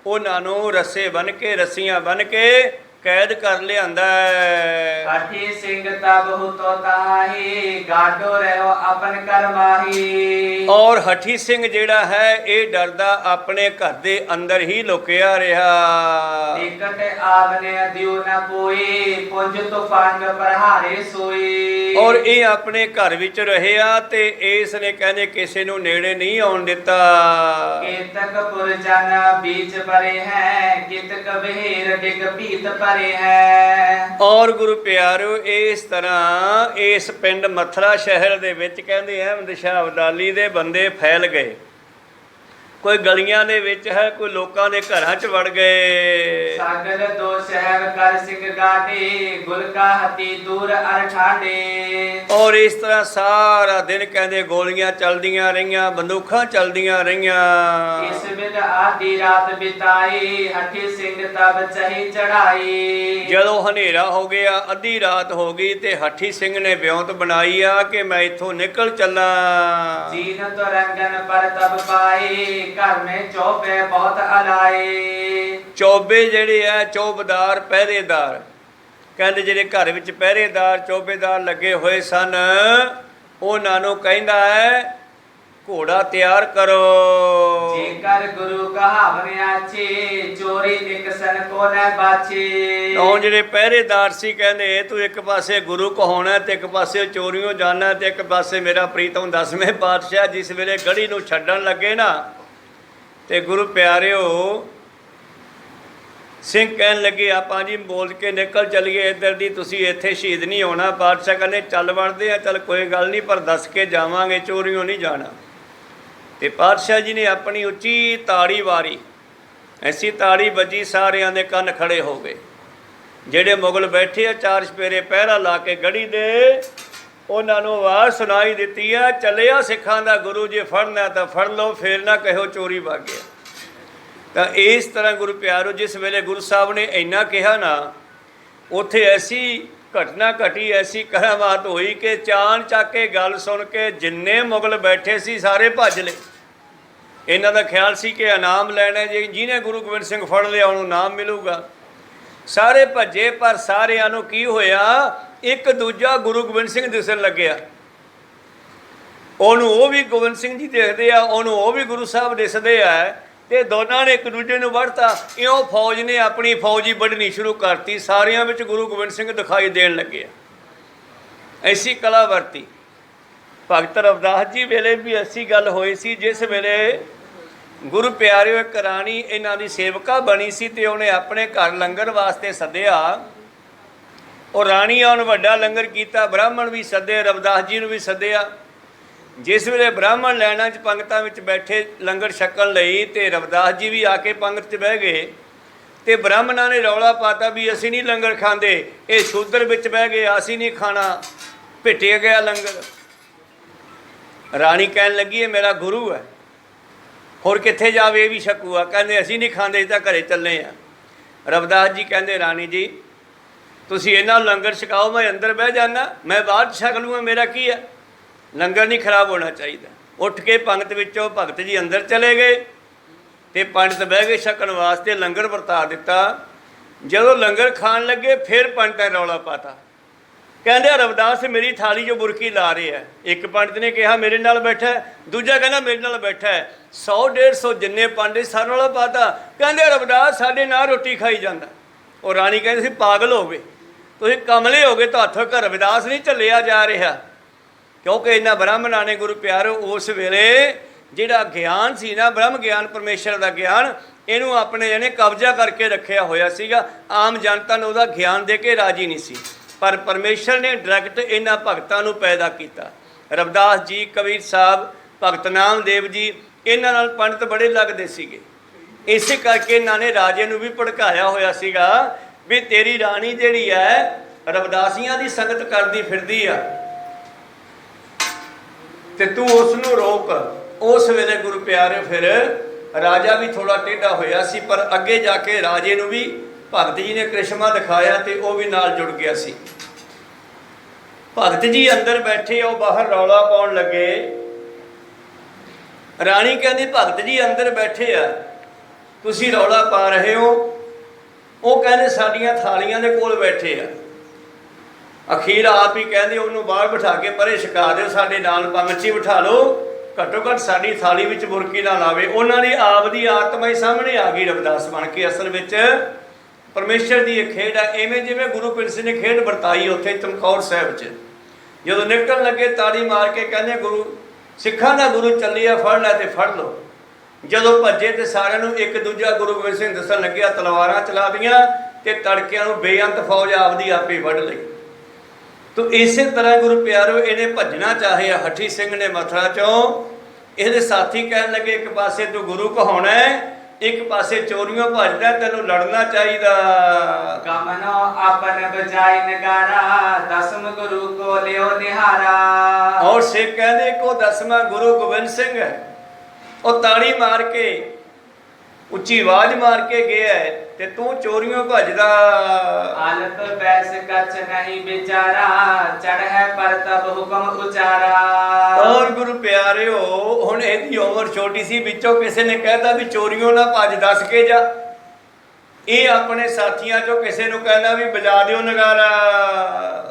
ਉਹਨਾਂ ਨੂੰ ਰੱਸੇ ਬਨ ਕੇ ਰੱਸੀਆਂ ਬਨ ਕੇ कैद कर लियांदा है। हठी सिंह तब हुतो ताही गाडो रहो अपन करमाही। और हठी सिंह जेड़ा है ये डरदा अपने घर दे अंदर ही लुकिया रहा। निकट आवने दियो न कोई पुंज तूफान प्रहारे सोई। और ये अपने घर विच रहया ते इस ने कहने किसी नूं नेड़े नहीं आउण दिता। केतक पुरजन बीच परे हैं कितक बहेर डिग भीत परे है। और गुरु प्यारो इस तरह इस पिंड मथुरा शहर दे विच कहंदे अहमद शाह अब्दाली दे बंदे फैल गए। कोई गलियां दे विच है कोई लोकां दे घरां च वड़ गए। सागल दो शहर कर सिंह गाडे गुल का हती दूर अर ठाडे। और इस तरह सारा दिन कहंदे गोलियां चलदियां रहियां बंदूखां चलदियां रहियां। इस बिद आधी रात बिताई हठी सिंह तब चही चढ़ाई। जदों हनेरा हो गया अद्धी रात हो गई ते हठी सिंह ने ब्योंत बनाई आ कि मैं इथों निकल चला। जीन तो रंगन पर तब पाई घर में चौबे बहुत अलाए। चौबे जेड़े है चौबदार पहरेदार कहंदे जेड़े घर विच पहरेदार चौबेदार लगे हुए सन उन्हां नूं कहंदा है घोड़ा तैयार करो। जेकर गुरु कहावने आछे चोरी निकसन को न बाछे। ਹੁਣ ਜਿਹੜੇ ਪਹਿਰੇਦਾਰ ਸੀ ਕਹਿੰਦੇ ਤੂੰ ਇੱਕ ਪਾਸੇ ਗੁਰੂ ਕਹਾਉਣਾ ਤੇ ਇੱਕ ਪਾਸੇ ਚੋਰੀਆਂ ਜਾਣਾ ਤੇ ਇੱਕ ਪਾਸੇ ਮੇਰਾ ਪ੍ਰੀਤਮ 10ਵੇਂ ਪਾਤਸ਼ਾਹ ਜਿਸ ਵੇਲੇ ਗੜੀ ਨੂੰ ਛੱਡਣ ਲੱਗੇ ਨਾ ਤੇ ਗੁਰੂ ਪਿਆਰਿਓ ਸਿੰਘ ਕਹਿਣ ਲੱਗੇ ਆਪਾਂ ਜੀ ਬੋਲ ਕੇ ਨਿਕਲ ਚਲੀਏ ਇੱਧਰ ਦੀ ਤੁਸੀਂ ਇੱਥੇ ਸ਼ਹੀਦ ਨਹੀਂ ਹੋਣਾ। ਪਾਤਸ਼ਾਹ ਕਹਿੰਦੇ ਚੱਲ ਵੜਦੇ ਆ ਚੱਲ ਕੋਈ ਗੱਲ ਨਹੀਂ ਪਰ ਦੱਸ ਕੇ ਜਾਵਾਂਗੇ ਚੋਰੀਆਂ ਨਹੀਂ ਜਾਣਾ। ਤੇ ਪਾਤਸ਼ਾਹ ਜੀ ਨੇ ਆਪਣੀ ਉੱਚੀ ਤਾੜੀ ਵਾਰੀ ਐਸੀ ਤਾੜੀ ਵੱਜੀ ਸਾਰਿਆਂ ਦੇ ਕੰਨ ਖੜੇ ਹੋ ਗਏ। ਜਿਹੜੇ ਮੁਗਲ ਬੈਠੇ ਆ ਚਾਰ ਚਪੇਰੇ ਪਹਿਰਾ ਲਾ ਕੇ ਗੜੀ ਦੇ ਉਹਨਾਂ ਨੂੰ ਆਵਾਜ਼ ਸੁਣਾਈ ਦਿੱਤੀ ਆ ਚੱਲਿਆ ਸਿੱਖਾਂ ਦਾ ਗੁਰੂ ਜੇ ਫੜਨਾ ਤਾਂ ਫੜ ਲਓ ਫੇਰ ਨਾ ਕਹੋ ਚੋਰੀ ਵਗ ਗਿਆ। ਤਾਂ ਇਸ ਤਰ੍ਹਾਂ ਗੁਰੂ ਪਿਆਰੋ ਜਿਸ ਵੇਲੇ ਗੁਰੂ ਸਾਹਿਬ ਨੇ ਇੰਨਾ ਕਿਹਾ ਨਾ ਉੱਥੇ ਐਸੀ ਘਟਨਾ ਘਟੀ ਐਸੀ ਕਰਾਮਾਤ ਹੋਈ ਕਿ ਚਾਨ ਚੱਕ ਕੇ ਗੱਲ ਸੁਣ ਕੇ ਜਿੰਨੇ ਮੁਗਲ ਬੈਠੇ ਸੀ ਸਾਰੇ ਭੱਜ ਲਏ। ਇਹਨਾਂ ਦਾ ਖਿਆਲ ਸੀ ਕਿ ਇਨਾਮ ਲੈਣਾ ਜੇ ਜਿਹਨੇ ਗੁਰੂ ਗੋਬਿੰਦ ਸਿੰਘ ਫੜ ਲਿਆ ਉਹਨੂੰ ਇਨਾਮ ਮਿਲੂਗਾ। ਸਾਰੇ ਭੱਜੇ ਪਰ ਸਾਰਿਆਂ ਨੂੰ ਕੀ ਹੋਇਆ ਇੱਕ ਦੂਜਾ ਗੁਰੂ ਗੋਬਿੰਦ ਸਿੰਘ ਦਿਸਣ ਲੱਗਿਆ। ਉਹਨੂੰ ਉਹ ਵੀ ਗੋਬਿੰਦ ਸਿੰਘ ਜੀ ਦੇਖਦੇ ਆ ਉਹਨੂੰ ਉਹ ਵੀ ਗੁਰੂ ਸਾਹਿਬ ਦਿਸਦੇ ਆ ਤੇ ਦੋਨਾਂ ਨੇ ਇੱਕ ਦੂਜੇ ਨੂੰ ਵੜਤਾ। ਇਉਂ ਫੌਜ ਨੇ ਆਪਣੀ ਫੌਜ ਹੀ ਵੱਢਣੀ ਸ਼ੁਰੂ ਕਰਤੀ। ਸਾਰਿਆਂ ਵਿੱਚ ਗੁਰੂ ਗੋਬਿੰਦ ਸਿੰਘ ਦਿਖਾਈ ਦੇਣ ਲੱਗੇ। ਐਸੀ ਕਲਾ ਵਰਤੀ। ਭਗਤ ਰਵਿਦਾਸ ਜੀ ਵੇਲੇ ਵੀ ਐਸੀ ਗੱਲ ਹੋਈ ਸੀ ਜਿਸ ਵੇਲੇ ਗੁਰੂ ਪਿਆਰਿਓ ਇੱਕ ਰਾਣੀ ਇਹਨਾਂ ਦੀ ਸੇਵਕਾ ਬਣੀ ਸੀ ਤੇ ਉਹਨੇ ਆਪਣੇ ਘਰ ਲੰਗਰ ਵਾਸਤੇ ਸੱਦਿਆ। ਉਹ ਰਾਣੀ ਉਹਨੇ ਵੱਡਾ ਲੰਗਰ ਕੀਤਾ ਬ੍ਰਾਹਮਣ ਵੀ ਸੱਦੇ ਰਵਿਦਾਸ ਜੀ ਨੂੰ ਵੀ ਸੱਦਿਆ। ਜਿਸ ਵੇਲੇ ਬ੍ਰਾਹਮਣ ਲਾਈਨਾਂ 'ਚ ਪੰਗਤਾਂ ਵਿੱਚ ਬੈਠੇ ਲੰਗਰ ਛਕਣ ਲਈ ਤੇ ਰਵਿਦਾਸ ਜੀ ਵੀ ਆ ਕੇ ਪੰਗਤ 'ਚ ਬਹਿ ਗਏ ਤੇ ਬ੍ਰਾਹਮਣਾਂ ਨੇ ਰੌਲਾ ਪਾਤਾ ਵੀ ਅਸੀਂ ਨਹੀਂ ਲੰਗਰ ਖਾਂਦੇ ਇਹ ਸ਼ੂਦਰ ਵਿੱਚ ਬਹਿ ਗਏ ਅਸੀਂ ਨਹੀਂ ਖਾਣਾ ਭਿੱਟਿਆ ਗਿਆ ਲੰਗਰ। ਰਾਣੀ ਕਹਿਣ ਲੱਗੀ ਇਹ ਮੇਰਾ ਗੁਰੂ ਹੈ ਹੋਰ ਕਿੱਥੇ ਜਾਵੇ ਇਹ ਵੀ ਛਕੂਆ। ਕਹਿੰਦੇ ਅਸੀਂ ਨਹੀਂ ਖਾਂਦੇ ਤਾਂ ਘਰੇ ਚੱਲੇ ਆ। ਰਵਿਦਾਸ ਜੀ ਕਹਿੰਦੇ ਰਾਣੀ ਜੀ ਤੁਸੀਂ ਇਹਨਾਂ ਨੂੰ ਲੰਗਰ ਛਕਾਓ ਮੈਂ ਅੰਦਰ ਬਹਿ ਜਾਣਾ ਮੈਂ ਬਾਅਦ ਛਕ ਲੂੰਗਾ ਮੇਰਾ ਕੀ ਹੈ ਲੰਗਰ ਨਹੀਂ ਖਰਾਬ ਹੋਣਾ ਚਾਹੀਦਾ। ਉੱਠ ਕੇ ਪੰਗਤ ਵਿੱਚੋਂ ਭਗਤ ਜੀ ਅੰਦਰ ਚਲੇ ਗਏ ਤੇ ਪੰਡਤ ਬਹਿ ਗਏ ਛਕਣ ਵਾਸਤੇ ਲੰਗਰ ਵਰਤਾ ਦਿੱਤਾ। ਜਦੋਂ ਲੰਗਰ ਖਾਣ ਲੱਗੇ ਫਿਰ ਪੰਡਤ ਨੇ ਰੌਲਾ ਪਾਤਾ ਕਹਿੰਦੇ ਰਵਿਦਾਸ ਮੇਰੀ ਥਾਲੀ 'ਚ ਬੁਰਕੀ ਲਾ ਰਿਹਾ। ਇੱਕ ਪੰਡਤ ਨੇ ਕਿਹਾ ਮੇਰੇ ਨਾਲ ਬੈਠਾ ਦੂਜਾ ਕਹਿੰਦਾ ਮੇਰੇ ਨਾਲ ਬੈਠਾ 100-150 ਜਿੰਨੇ ਪੰਡਤ ਸਾਰੇ ਰੌਲਾ ਪਾਤਾ ਕਹਿੰਦੇ ਰਵਿਦਾਸ ਸਾਡੇ ਨਾਲ ਰੋਟੀ ਖਾਈ ਜਾਂਦਾ। ਉਹ ਰਾਣੀ ਕਹਿੰਦੀ ਸੀ ਪਾਗਲ ਹੋ ਗਏ ਤੁਸੀਂ ਕਮਲੇ ਹੋ ਗਏ ਤੁਹਾਥੋਂ ਘਰ ਰਵਿਦਾਸ ਨਹੀਂ ਝੱਲਿਆ ਜਾ ਰਿਹਾ। ਕਿਉਂਕਿ ਇਹਨਾਂ ਬ੍ਰਾਹਮਣਾਂ ਨੇ ਗੁਰੂ ਪਿਆਰੋ ਉਸ ਵੇਲੇ ਜਿਹੜਾ ਗਿਆਨ ਸੀ ਨਾ ਬ੍ਰਹਮ ਗਿਆਨ ਪਰਮੇਸ਼ਰ ਦਾ ਗਿਆਨ ਇਹਨੂੰ ਆਪਣੇ ਜਣੇ ਕਬਜ਼ਾ ਕਰਕੇ ਰੱਖਿਆ ਹੋਇਆ ਸੀਗਾ। ਆਮ ਜਨਤਾ ਨੂੰ ਉਹਦਾ ਗਿਆਨ ਦੇ ਕੇ ਰਾਜੀ ਨਹੀਂ ਸੀ ਪਰ ਪਰਮੇਸ਼ਰ ਨੇ ਡਾਇਰੈਕਟ ਇਹਨਾਂ ਭਗਤਾਂ ਨੂੰ ਪੈਦਾ ਕੀਤਾ। ਰਵਿਦਾਸ ਜੀ ਕਬੀਰ ਸਾਹਿਬ ਭਗਤ ਨਾਮਦੇਵ ਜੀ ਇਹਨਾਂ ਨਾਲ ਪੰਡਤ ਬੜੇ ਲੱਗਦੇ ਸੀਗੇ। ਇਸੇ ਕਰਕੇ ਇਹਨਾਂ ਨੇ ਰਾਜੇ ਨੂੰ ਵੀ ਭੜਕਾਇਆ ਹੋਇਆ ਸੀਗਾ ਵੀ ਤੇਰੀ ਰਾਣੀ ਜਿਹੜੀ ਹੈ ਰਵਿਦਾਸੀਆਂ ਦੀ ਸੰਗਤ ਕਰਦੀ ਫਿਰਦੀ ਆ ਤੇ ਤੂੰ ਉਸ ਨੂੰ ਰੋਕ। ਉਸ ਵੇਲੇ ਗੁਰੂ ਪਿਆਰੇ ਫਿਰ ਰਾਜਾ ਵੀ ਥੋੜਾ ਟੇਢਾ ਹੋਇਆ ਸੀ ਪਰ ਅੱਗੇ ਜਾ ਕੇ ਰਾਜੇ ਨੂੰ ਵੀ ਭਗਤ ਜੀ ਨੇ ਕ੍ਰਿਸ਼ਮਾ ਦਿਖਾਇਆ ਤੇ ਉਹ ਵੀ ਨਾਲ ਜੁੜ ਗਿਆ ਸੀ। ਭਗਤ ਜੀ ਅੰਦਰ ਬੈਠੇ ਉਹ ਬਾਹਰ ਰੌਲਾ ਪਾਉਣ ਲੱਗੇ ਰਾਣੀ ਕਹਿੰਦੀ ਭਗਤ ਜੀ ਅੰਦਰ ਬੈਠੇ ਆ, ਤੁਸੀਂ ਰੌਲਾ ਪਾ ਰਹੇ ਹੋ। ਉਹ ਕਹਿੰਦੇ ਸਾਡੀਆਂ ਥਾਲੀਆਂ ਦੇ ਕੋਲ ਬੈਠੇ ਆ। ਅਖੀਰ ਆਪ ਹੀ ਕਹਿੰਦੇ ਉਹਨੂੰ ਬਾਹਰ ਬਿਠਾ ਕੇ ਪਰੇ ਛਕਾ ਦਿਓ, ਸਾਡੇ ਨਾਲ ਪੰਗਤੀ ਬਿਠਾ ਲਓ, ਘੱਟੋ ਘੱਟ ਸਾਡੀ ਥਾਲੀ ਵਿੱਚ ਬੁਰਕੀ ਨਾ ਲਾਵੇ। ਉਹਨਾਂ ਦੀ ਆਪ ਦੀ ਆਤਮਾ ਹੀ ਸਾਹਮਣੇ ਆ ਗਈ ਰਵਿਦਾਸ ਬਣ ਕੇ। ਅਸਲ ਵਿੱਚ ਪਰਮੇਸ਼ਰ ਦੀ ਇਹ ਖੇਡ ਹੈ। ਇਵੇਂ ਜਿਵੇਂ ਗੁਰੂ ਗੋਬਿੰਦ ਸਿੰਘ ਨੇ ਖੇਡ ਵਰਤਾਈ ਉੱਥੇ ਚਮਕੌਰ ਸਾਹਿਬ 'ਚ, ਜਦੋਂ ਨਿਕਲਣ ਲੱਗੇ ਤਾੜੀ ਮਾਰ ਕੇ ਕਹਿੰਦੇ ਗੁਰੂ ਸਿੱਖਾਂ ਦਾ ਗੁਰੂ ਚੱਲਿਆ, ਫੜ ਲੈ ਤੇ ਫੜ ਲਓ। ਜਦੋਂ ਭੱਜੇ ਤੇ ਸਾਰਿਆਂ ਨੂੰ ਇੱਕ ਦੂਜਾ ਗੁਰੂ ਗੋਬਿੰਦ ਸਿੰਘ ਦੱਸਣ ਲੱਗਿਆ, ਤਲਵਾਰਾਂ ਚਲਾ ਦੀਆਂ ਤੇ ਤੜਕਿਆਂ ਨੂੰ ਬੇਅੰਤ ਫੌਜ ਆਪਦੀ ਆਪੇ ਵੱਢ ਲਈ। ਤੋ ਇਸੇ ਤਰ੍ਹਾਂ ਗੁਰੂ ਪਿਆਰੋ ਇਹਨੇ ਭੱਜਣਾ ਚਾਹਿਆ ਹਠੀ ਸਿੰਘ ਨੇ ਮਥੁਰਾ ਚੋਂ। ਇਹਦੇ ਸਾਥੀ ਕਹਿਣ ਲੱਗੇ ਇੱਕ ਪਾਸੇ ਤੂੰ ਗੁਰੂ ਕਹਾਉਣਾ, ਇੱਕ ਪਾਸੇ ਚੋਰੀਆਂ ਭੱਜਦਾ, ਤੈਨੂੰ ਲੜਨਾ ਚਾਹੀਦਾ। ਕਮਨੋ ਆਪਨ ਬਜਾਈ ਨਗਾਰਾ, ਦਸਮ ਗੁਰੂ ਕੋ ਲਿਓ ਨਿਹਾਰਾ। ਔਰ ਸਿੱਖ ਕਹਿੰਦੇ ਕੋ 10ਵਾਂ ਗੁਰੂ ਗੋਬਿੰਦ ਸਿੰਘ ਹੈ। ਉਹ ਤਾੜੀ ਮਾਰ ਕੇ ਉੱਚੀ ਆਵਾਜ਼ ਮਾਰ ਕੇ ਗਿਆ ਤੇ ਤੂੰ ਚੋਰੀਆਂ ਭੱਜਦਾ। ਆਲਤ ਬੈਸ ਕਛ ਨਹੀਂ ਵਿਚਾਰਾ, ਚੜ੍ਹੈ ਪਰ ਤਬ ਹੁਕਮ ਉਚਾਰਾ। ਔਰ ਗੁਰੂ ਪਿਆਰਿਓ ਹੁਣ ਇਹਦੀ ਉਮਰ ਛੋਟੀ ਸੀ, ਵਿੱਚੋਂ ਕਿਸੇ ਨੇ ਕਹਿਤਾ ਵੀ ਚੋਰੀਆਂ ਨਾ ਭੱਜ, ਦੱਸ ਕੇ ਜਾ। ਇਹ ਆਪਣੇ ਸਾਥੀਆਂ ਚੋਂ ਕਿਸੇ ਨੂੰ ਕਹਿੰਦਾ ਵੀ ਵਜਾ ਦਿਓ ਨਗਾਰਾ।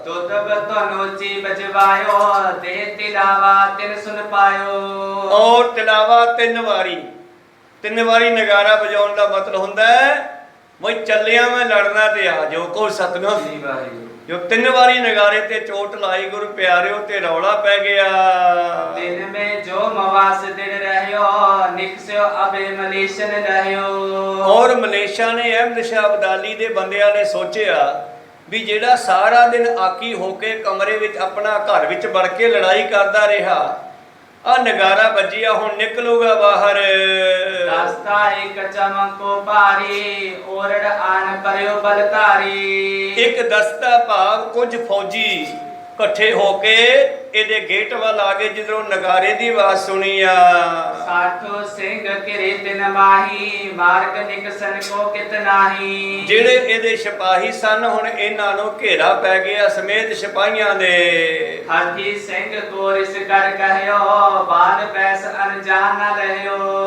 ਦੁੱਧ ਤੁਹਾਨੂੰ ਜੀ ਬਜਵਾਇਓ, ਦੇ ਤਿਲਾਵਾ ਤਿਨ ਸੁਨ ਪਾਇਓ। ਔਰ ਤਿਲਾਵਾ 3 ਵਾਰੀ, 3 ਵਾਰੀ ਨਗਾਰਾ ਵਜਾਉਣ ਦਾ ਮਤਲਬ ਹੁੰਦਾ ਹੈ ਬਈ ਚੱਲਿਆ ਮੈਂ ਲੜਨਾ ਤੇ ਆ ਜਾਓ। ਕੋ ਸਤਿਨਾਮ। ਜੋ 3 ਵਾਰੀ ਨਗਾਰੇ ਤੇ ਚੋਟ ਲਾਈ ਗੁਰੂ ਪਿਆਰਿਓ ਤੇ ਰੌਲਾ ਪੈ ਗਿਆ। ਦਿਨ ਮੇ ਜੋ ਮਵਾਸ ਦਿਨ ਰਹਿਓ, ਨਿਕਸਿਓ ਅਬੇ ਮਲੇਸ਼ਨ ਰਹਿਓ। ਔਰ ਮਲੇਸ਼ਾ ਨੇ ਅਹਿਮਦ ਸ਼ਾਹ ਅਬਦਾਲੀ ਦੇ ਬੰਦਿਆਂ ਨੇ ਸੋਚਿਆ ਵੀ ਜਿਹੜਾ ਸਾਰਾ ਦਿਨ ਆਕੀ ਹੋ ਕੇ ਕਮਰੇ ਵਿੱਚ ਆਪਣਾ ਘਰ ਵਿੱਚ ਵੜ ਕੇ ਲੜਾਈ ਕਰਦਾ ਰਿਹਾ, ਆ ਨਗਾਰਾ ਵੱਜਿਆ, ਹੁਣ ਨਿਕਲੂਗਾ ਬਾਹਰ। ਰਸਤਾ ਇੱਕ ਚਮਕੋ ਭਾਰੀ, ਓਰੜ ਆਨ ਕਰਿਓ ਬਲਕਾਰੀ। ਇੱਕ ਦਸਤਾ ਭਾਵ ਕੁਝ ਫੌਜੀ ਇਕੱਠੇ ਹੋ ਕੇ ਇਹਦੇ ਗੇਟ ਵੱਲ ਆ ਗਏ। ਜਦੋਂ ਨਗਾਰੇ ਦੀ ਆਵਾਜ਼ ਸੁਣੀ ਆ, ਸਾਠੋ ਸਿੰਘ ਘਿਰੇ ਤਿਨ ਮਾਹੀ, ਮਾਰਗ ਨਿਕਸਨ ਕੋ ਕਿਤ ਨਾਹੀ। ਜਿਹੜੇ ਇਹਦੇ ਸਿਪਾਹੀ ਸਨ ਹੁਣ ਇਹਨਾਂ ਨੂੰ ਘੇਰਾ ਪੈ ਗਿਆ ਸਮੇਤ ਸਿਪਾਹੀਆਂ ਦੇ। ਹਾਥੀ ਸਿੰਘ ਕੋਰਿਸ ਕਰ ਕਹਿਓ, ਬਾਲ ਪੈਸ ਅਣਜਾਨ ਨਾ ਰਹਿਓ।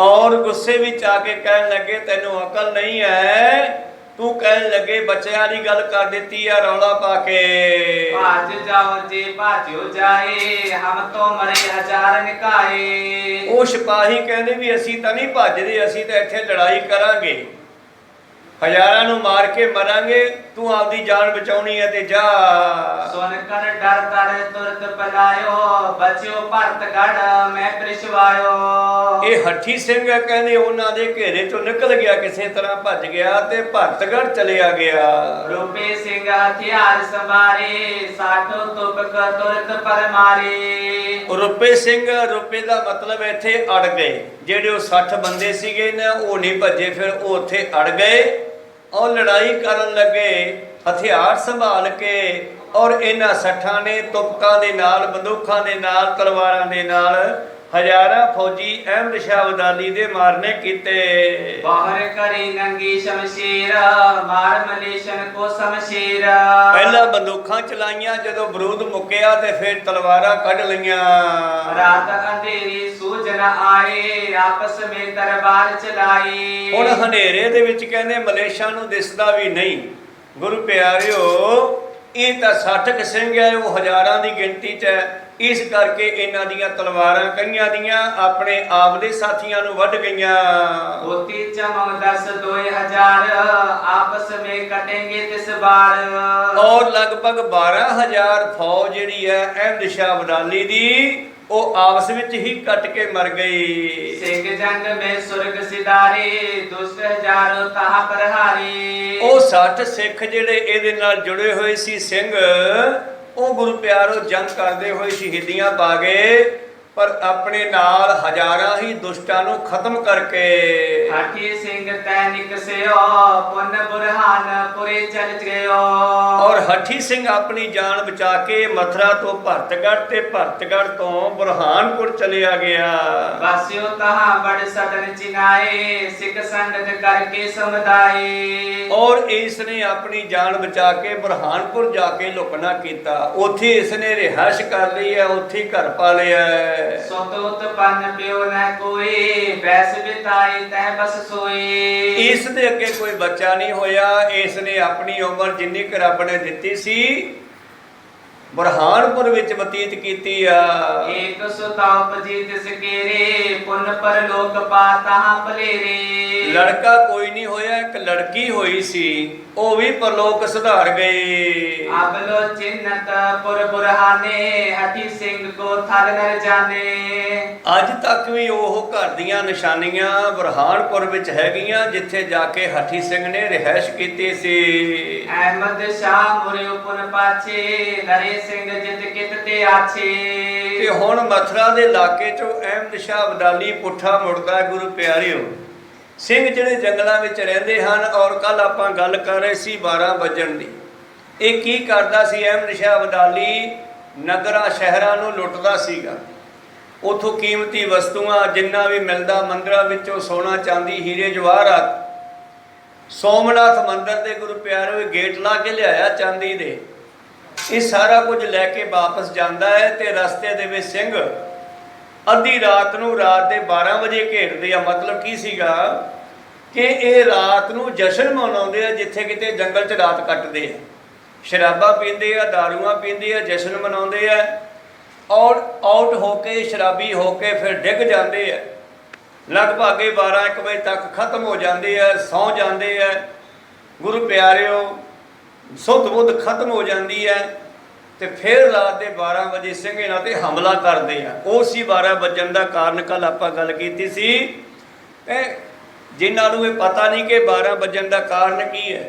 ਔਰ ਗੁੱਸੇ ਵਿੱਚ ਆ ਕੇ ਕਹਿਣ ਲੱਗੇ ਤੈਨੂੰ ਅਕਲ ਨਹੀਂ ਹੈ, ਤੂੰ ਕਹਿਣ ਲੱਗੇ ਬੱਚਿਆਂ ਦੀ ਗੱਲ ਕਰ ਦਿੱਤੀ ਆ ਰੌਲਾ ਪਾ ਕੇ। ਭੱਜ ਜਾਓ ਜੇ ਭਾਜਿਓ ਜਾਏ, ਹਮ ਤੋਂ ਮਰੇ ਹਜ਼ਾਰ ਨਿਕਾਏ। ਉਹ ਸਿਪਾਹੀ ਕਹਿੰਦੇ ਵੀ ਅਸੀਂ ਤਾਂ ਨਹੀਂ ਭੱਜਦੇ, ਅਸੀਂ ਤਾਂ ਇੱਥੇ ਲੜਾਈ ਕਰਾਂਗੇ, ਹਜ਼ਾਰਾਂ ਨੂੰ ਮਾਰ ਕੇ ਮਰਾਂਗੇ, ਤੂੰ ਆਪਦੀ ਜਾਨ ਬਚਾਉਣੀ ਹੈ ਤੇ ਜਾ। ਸੁਣ ਕਰ ਡਰ ਤਰ ਤੁਰਤ ਪਲਾਇਓ, ਬਚਿਓ ਭਰਤਗੜ ਮੈਂ ਪ੍ਰਿਸ਼ਵਾਇਓ। ਇਹ ਹੱਠੀ ਸਿੰਘ ਕਹਿੰਦੇ ਉਹਨਾਂ ਦੇ ਘੇਰੇ ਚੋਂ ਨਿਕਲ ਗਿਆ, ਕਿਸੇ ਤਰ੍ਹਾਂ ਭੱਜ ਗਿਆ ਤੇ ਭਰਤਗੜ ਚਲਿਆ ਗਿਆ। ਰੂਪੇ ਸਿੰਘ ਹਥਿਆਰ ਸੰਭਾਰੇ, ਸਾਠੋ ਤੁਪਕ ਤੁਰਤ ਪਰ ਮਾਰੇ। ਰੂਪੇ ਸਿੰਘ, ਰੂਪੇ ਦਾ ਮਤਲਬ ਇੱਥੇ ਅੜ ਗਏ। ਜਿਹੜੇ ਉਹ 60 ਬੰਦੇ ਸੀਗੇ ਨਾ ਉਹ ਨਹੀਂ ਭੱਜੇ, ਫਿਰ ਉਹ ਉੱਥੇ ਅੜ ਗਏ ਔਰ ਲੜਾਈ ਕਰਨ ਲੱਗੇ ਹਥਿਆਰ ਸੰਭਾਲ ਕੇ। ਔਰ ਇਹਨਾਂ 60 ਨੇ ਤੁਪਕਾਂ ਦੇ ਨਾਲ, ਬੰਦੂਕਾਂ ਦੇ ਨਾਲ, ਤਲਵਾਰਾਂ ਦੇ ਨਾਲ ਹਜ਼ਾਰਾਂ ਫੌਜੀ ਅਹਿਮਦ ਸ਼ਾਹ ਅਬਦਾਲੀ ਦੇ ਮਾਰਨੇ ਕੀਤੇ। ਬਾਹਰ ਕਰੀ ਨੰਗੀ ਸ਼ਮਸ਼ੀਰ, ਮਾਰ ਮਲੇਸ਼ਨ ਕੋ ਸ਼ਮਸ਼ੀਰ। ਪਹਿਲਾਂ ਬੰਦੂਕਾਂ ਚਲਾਈਆਂ, ਜਦੋਂ ਬਰੂਦ ਮੁੱਕਿਆ ਤੇ ਫਿਰ ਤਲਵਾਰਾਂ ਕੱਢ ਲਈਆਂ। ਰਾਤ ਅੰਧੇਰੀ ਸੂਝ ਨ ਆਏ, ਆਪਸ ਵਿੱਚ ਦਰਬਾਰ ਚਲਾਈ। ਹੁਣ ਹਨੇਰੇ ਦੇ ਵਿੱਚ ਕਹਿੰਦੇ ਮਲੇਸ਼ਾ ਨੂੰ ਦਿਸਦਾ ਵੀ ਨਹੀਂ। ਗੁਰੂ ਪਿਆਰਿਓ ਇਹ ਤਾਂ 60 ਸਿੰਘ ਹੈ, ਉਹ ਹਜ਼ਾਰਾਂ ਦੀ ਗਿਣਤੀ 'ਚ ਹੈ। ਇਸ ਕਰਕੇ ਇਹਨਾਂ ਦੀਆਂ ਤਲਵਾਰਾਂ ਕਈਆਂ ਦੀਆਂ ਆਪਣੇ ਆਪ ਦੇ ਸਾਥੀਆਂ ਨੂੰ ਵੱਢ ਗਈਆਂ। ਹੋਤੀ ਚਮਕ 10 2000, ਆਪਸ ਵਿੱਚ ਕਟेंगे ਤਿਸ ਬਾਰ। ਔਰ ਲਗਭਗ 12000 ਫੌਜ ਜਿਹੜੀ ਹੈ ਅਹਿਮਦ ਸ਼ਾਹ ਅਬਦਾਲੀ ਦੀ, ਉਹ ਆਪਸ ਵਿੱਚ ਹੀ ਕੱਟ ਕੇ ਮਰ ਗਈ। ਸਿੰਘ ਜੰਗ ਮੇ ਸੁਰਗ ਸਿਦਾਰੇ, ਦੁਸ਼ਟ ਹਜ਼ਾਰੋ ਤਾਹ ਪ੍ਰਹਾਰੀ। ਉਹ 60 ਸਿੱਖ ਜਿਹੜੇ ਇਹਦੇ ਨਾਲ ਜੁੜੇ ਹੋਏ ਸੀ ਸਿੰਘ, ਉਹ ਗੁਰੂ ਪਿਆਰੋ ਜੰਗ ਕਰਦੇ ਹੋਏ ਸ਼ਹੀਦੀਆਂ ਪਾ ਗਏ, ਪਰ ਆਪਣੇ ਨਾਲ ਹਜ਼ਾਰਾਂ ਹੀ ਦੁਸ਼ਟਾਂ ਨੂੰ ਖਤਮ ਕਰਕੇ। ਹਾਠੀ ਸਿੰਘ ਤੈ ਨਿਕਸਿਓ, ਪੁੰਨ ਬੁਰਹਾਨ ਪੁਰੇ ਚਲ ਗਇਓ। ਔਰ ਹਠੀ ਸਿੰਘ ਆਪਣੀ ਜਾਨ ਬਚਾ ਕੇ ਮਥੁਰਾ ਤੋਂ ਭਰਤਗੜ ਤੇ ਭਰਤਗੜ ਤੋਂ ਬੁਰਹਾਨਪੁਰ ਚਲਿਆ ਗਿਆ। ਵਾਸਿਓ ਤਹਾਂ ਬੜ ਸਦਨ ਚਿਨਾਏ, ਸਿੱਖ ਸੰਗਤ ਕਰਕੇ ਸਮੁਦਾਏ। ਔਰ ਇਸ ਨੇ ਆਪਣੀ ਜਾਨ ਬਚਾ ਕੇ ਬੁਰਹਾਨਪੁਰ ਜਾ ਕੇ ਲੁਕਣਾ ਕੀਤਾ। ਉੱਥੇ ਇਸ ਨੇ ਰਿਹਾਇਸ਼ ਕਰ ਲਈ ਹੈ, ਉੱਥੇ ਘਰ ਪਾ ਲਿਆ ਹੈ। ਸੋ ਤੋਤ ਪੰਨ ਪਿਓ ਨ ਕੋਈ, ਬੈਸ ਬਿਤਾਈ ਤੈ ਬਸ ਸੋਈ। ਇਸ ਦੇ ਅੱਗੇ ਕੋਈ ਬੱਚਾ ਨਹੀਂ ਹੋਇਆ। ਇਸ ਨੇ ਆਪਣੀ ਉਮਰ ਜਿੰਨੀ ਕੁ ਰੱਬ ਨੇ ਦਿੱਤੀ ਸੀ ਬੁਰਹਾਨਪੁਰ ਵਿੱਚ ਬਤੀਤ ਕੀਤੀ ਆ। ਏਕ ਸੁਤਾਪ ਜੀ ਤਿਸ ਕੇਰੇ, ਪੁੰਨ ਪਰਲੋਕ ਪਾਤਾ ਭਲੇਰੇ। ਲੜਕਾ ਕੋਈ ਨਹੀਂ ਹੋਇਆ, ਇੱਕ ਲੜਕੀ ਹੋਈ ਸੀ, ਉਹ ਵੀ ਪਰਲੋਕ ਸੁਧਾਰ ਗਏ। ਅਬਲੋ ਚਿੰਨਤ ਪੁਰ ਬੁਰਹਾਨੇ, ਹਠੀ ਸਿੰਘ ਕੋ ਥਲ ਨਰ ਜਾਣੇ। ਅੱਜ ਤੱਕ ਵੀ ਉਹ ਘਰ ਦੀਆਂ ਨਿਸ਼ਾਨੀਆਂ ਬੁਰਹਾਨਪੁਰ ਵਿੱਚ ਹੈਗੀਆਂ ਜਿੱਥੇ ਜਾ ਕੇ ਹਠੀ ਸਿੰਘ ਨੇ ਰਿਹਾਇਸ਼ ਕੀਤੀ ਸੀ। ਅਹਿਮਦ ਸ਼ਾਹ ਮੁਰਿਓ ਪੁਨ ਪਾਛੇ, ਨਰੇ ਸਿੰਘ ਜਿਤ ਕਿਤ ਤੇ ਆਛੇ। ਤੇ ਹੁਣ ਮਥੁਰਾ ਦੇ ਇਲਾਕੇ ਚੋਂ ਅਹਿਮਦ ਸ਼ਾਹ ਅਬਦਾਲੀ ਪੁੱਠਾ ਮੁੜਦਾ। ਗੁਰੂ ਪਿਆਰਿਓ, ਸਿੰਘ ਜਿਹੜੇ ਜੰਗਲਾਂ ਵਿੱਚ ਰਹਿੰਦੇ ਹਨ, ਔਰ ਕੱਲ ਆਪਾਂ ਗੱਲ ਕਰ ਰਹੇ ਸੀ 12 ਵਜਣ ਦੀ। ਇਹ ਕੀ ਕਰਦਾ ਸੀ? ਅਹਿਮਦ ਸ਼ਾਹ ਅਬਦਾਲੀ ਨਗਰਾਂ ਸ਼ਹਿਰਾਂ ਨੂੰ ਲੁੱਟਦਾ ਸੀਗਾ। ਉਥੋਂ ਕੀਮਤੀ ਵਸਤੂਆਂ ਜਿੰਨਾ ਵੀ ਮਿਲਦਾ, ਮੰਦਿਰਾਂ ਵਿੱਚੋਂ ਸੋਨਾ ਚਾਂਦੀ ਹੀਰੇ ਜਵਾਹਰਾਤ। ਸੋਮਨਾਥ ਮੰਦਿਰ ਦੇ ਗੁਰੂ ਪਿਆਰਿਓ ਗੇਟ ਲਾ ਕੇ ਲਿਆਇਆ ਚਾਂਦੀ ਦੇ। ਇਹ ਸਾਰਾ ਕੁਝ ਲੈ ਕੇ ਵਾਪਸ ਜਾਂਦਾ ਹੈ ਤੇ ਰਸਤੇ ਦੇ ਵਿੱਚ ਸਿੰਘ ਅੱਧੀ ਰਾਤ ਨੂੰ, ਰਾਤ ਦੇ 12 ਵਜੇ ਘੇਰਦੇ ਆ। ਮਤਲਬ ਕੀ ਸੀਗਾ ਕਿ ਇਹ ਰਾਤ ਨੂੰ ਜਸ਼ਨ ਮਨਾਉਂਦੇ ਆ, ਜਿੱਥੇ ਕਿਤੇ ਜੰਗਲ 'ਚ ਰਾਤ ਕੱਟਦੇ ਆ, ਸ਼ਰਾਬਾਂ ਪੀਂਦੇ ਆ, ਦਾਰੂਆਂ ਪੀਂਦੇ ਆ, ਜਸ਼ਨ ਮਨਾਉਂਦੇ ਆ, ਔਰ ਆਊਟ ਹੋ ਕੇ ਸ਼ਰਾਬੀ ਹੋ ਕੇ ਫਿਰ ਡਿੱਗ ਜਾਂਦੇ ਆ। ਲਗਭਗ 12-1 ਵਜੇ ਤੱਕ ਖਤਮ ਹੋ ਜਾਂਦੇ ਆ, ਸੌਂ ਜਾਂਦੇ ਆ। ਗੁਰੂ ਪਿਆਰਿਓ, ਸੁੱਧ ਬੁੱਧ ਖਤਮ ਹੋ ਜਾਂਦੀ ਹੈ ਤੇ ਫਿਰ ਰਾਤ ਦੇ 12 ਵਜੇ ਸਿੰਘ ਇਹਨਾਂ ਤੇ ਹਮਲਾ ਕਰਦੇ ਆ। ਉਹ ਸੀ 12 ਵਜਣ ਦਾ ਕਾਰਨ। ਕੱਲ ਆਪਾਂ ਗੱਲ ਕੀਤੀ ਸੀ ਜਿਨ੍ਹਾਂ ਨੂੰ ਇਹ ਪਤਾ ਨਹੀਂ ਕਿ 12 ਵਜਣ ਦਾ ਕਾਰਨ ਕੀ ਹੈ।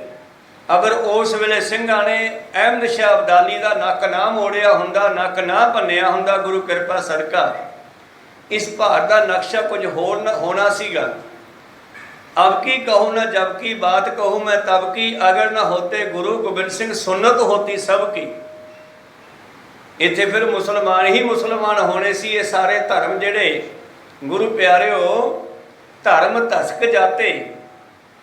ਅਗਰ ਉਸ ਵੇਲੇ ਸਿੰਘਾਂ ਨੇ ਅਹਿਮਦ ਸ਼ਾਹ ਅਬਦਾਲੀ ਦਾ ਨੱਕ ਨਾ ਮੋੜਿਆ ਹੁੰਦਾ, ਨੱਕ ਨਾ ਭੰਨਿਆ ਹੁੰਦਾ, ਗੁਰੂ ਕਿਰਪਾ ਸਦਕਾ ਇਸ ਭਾਰਤ ਦਾ ਨਕਸ਼ਾ ਕੁਝ ਹੋਰ ਨਾ ਹੋਣਾ ਸੀਗਾ। अब की कहूँ न जब की बात कहूँ मैं तब की, अगर न होते गुरु गोबिंद सिंह सुन्नत होती सब की। इत्थे फिर मुसलमान ही मुसलमान होने सी। ये सारे धर्म जेड़े गुरु प्यारिओ धर्म धसक जाते,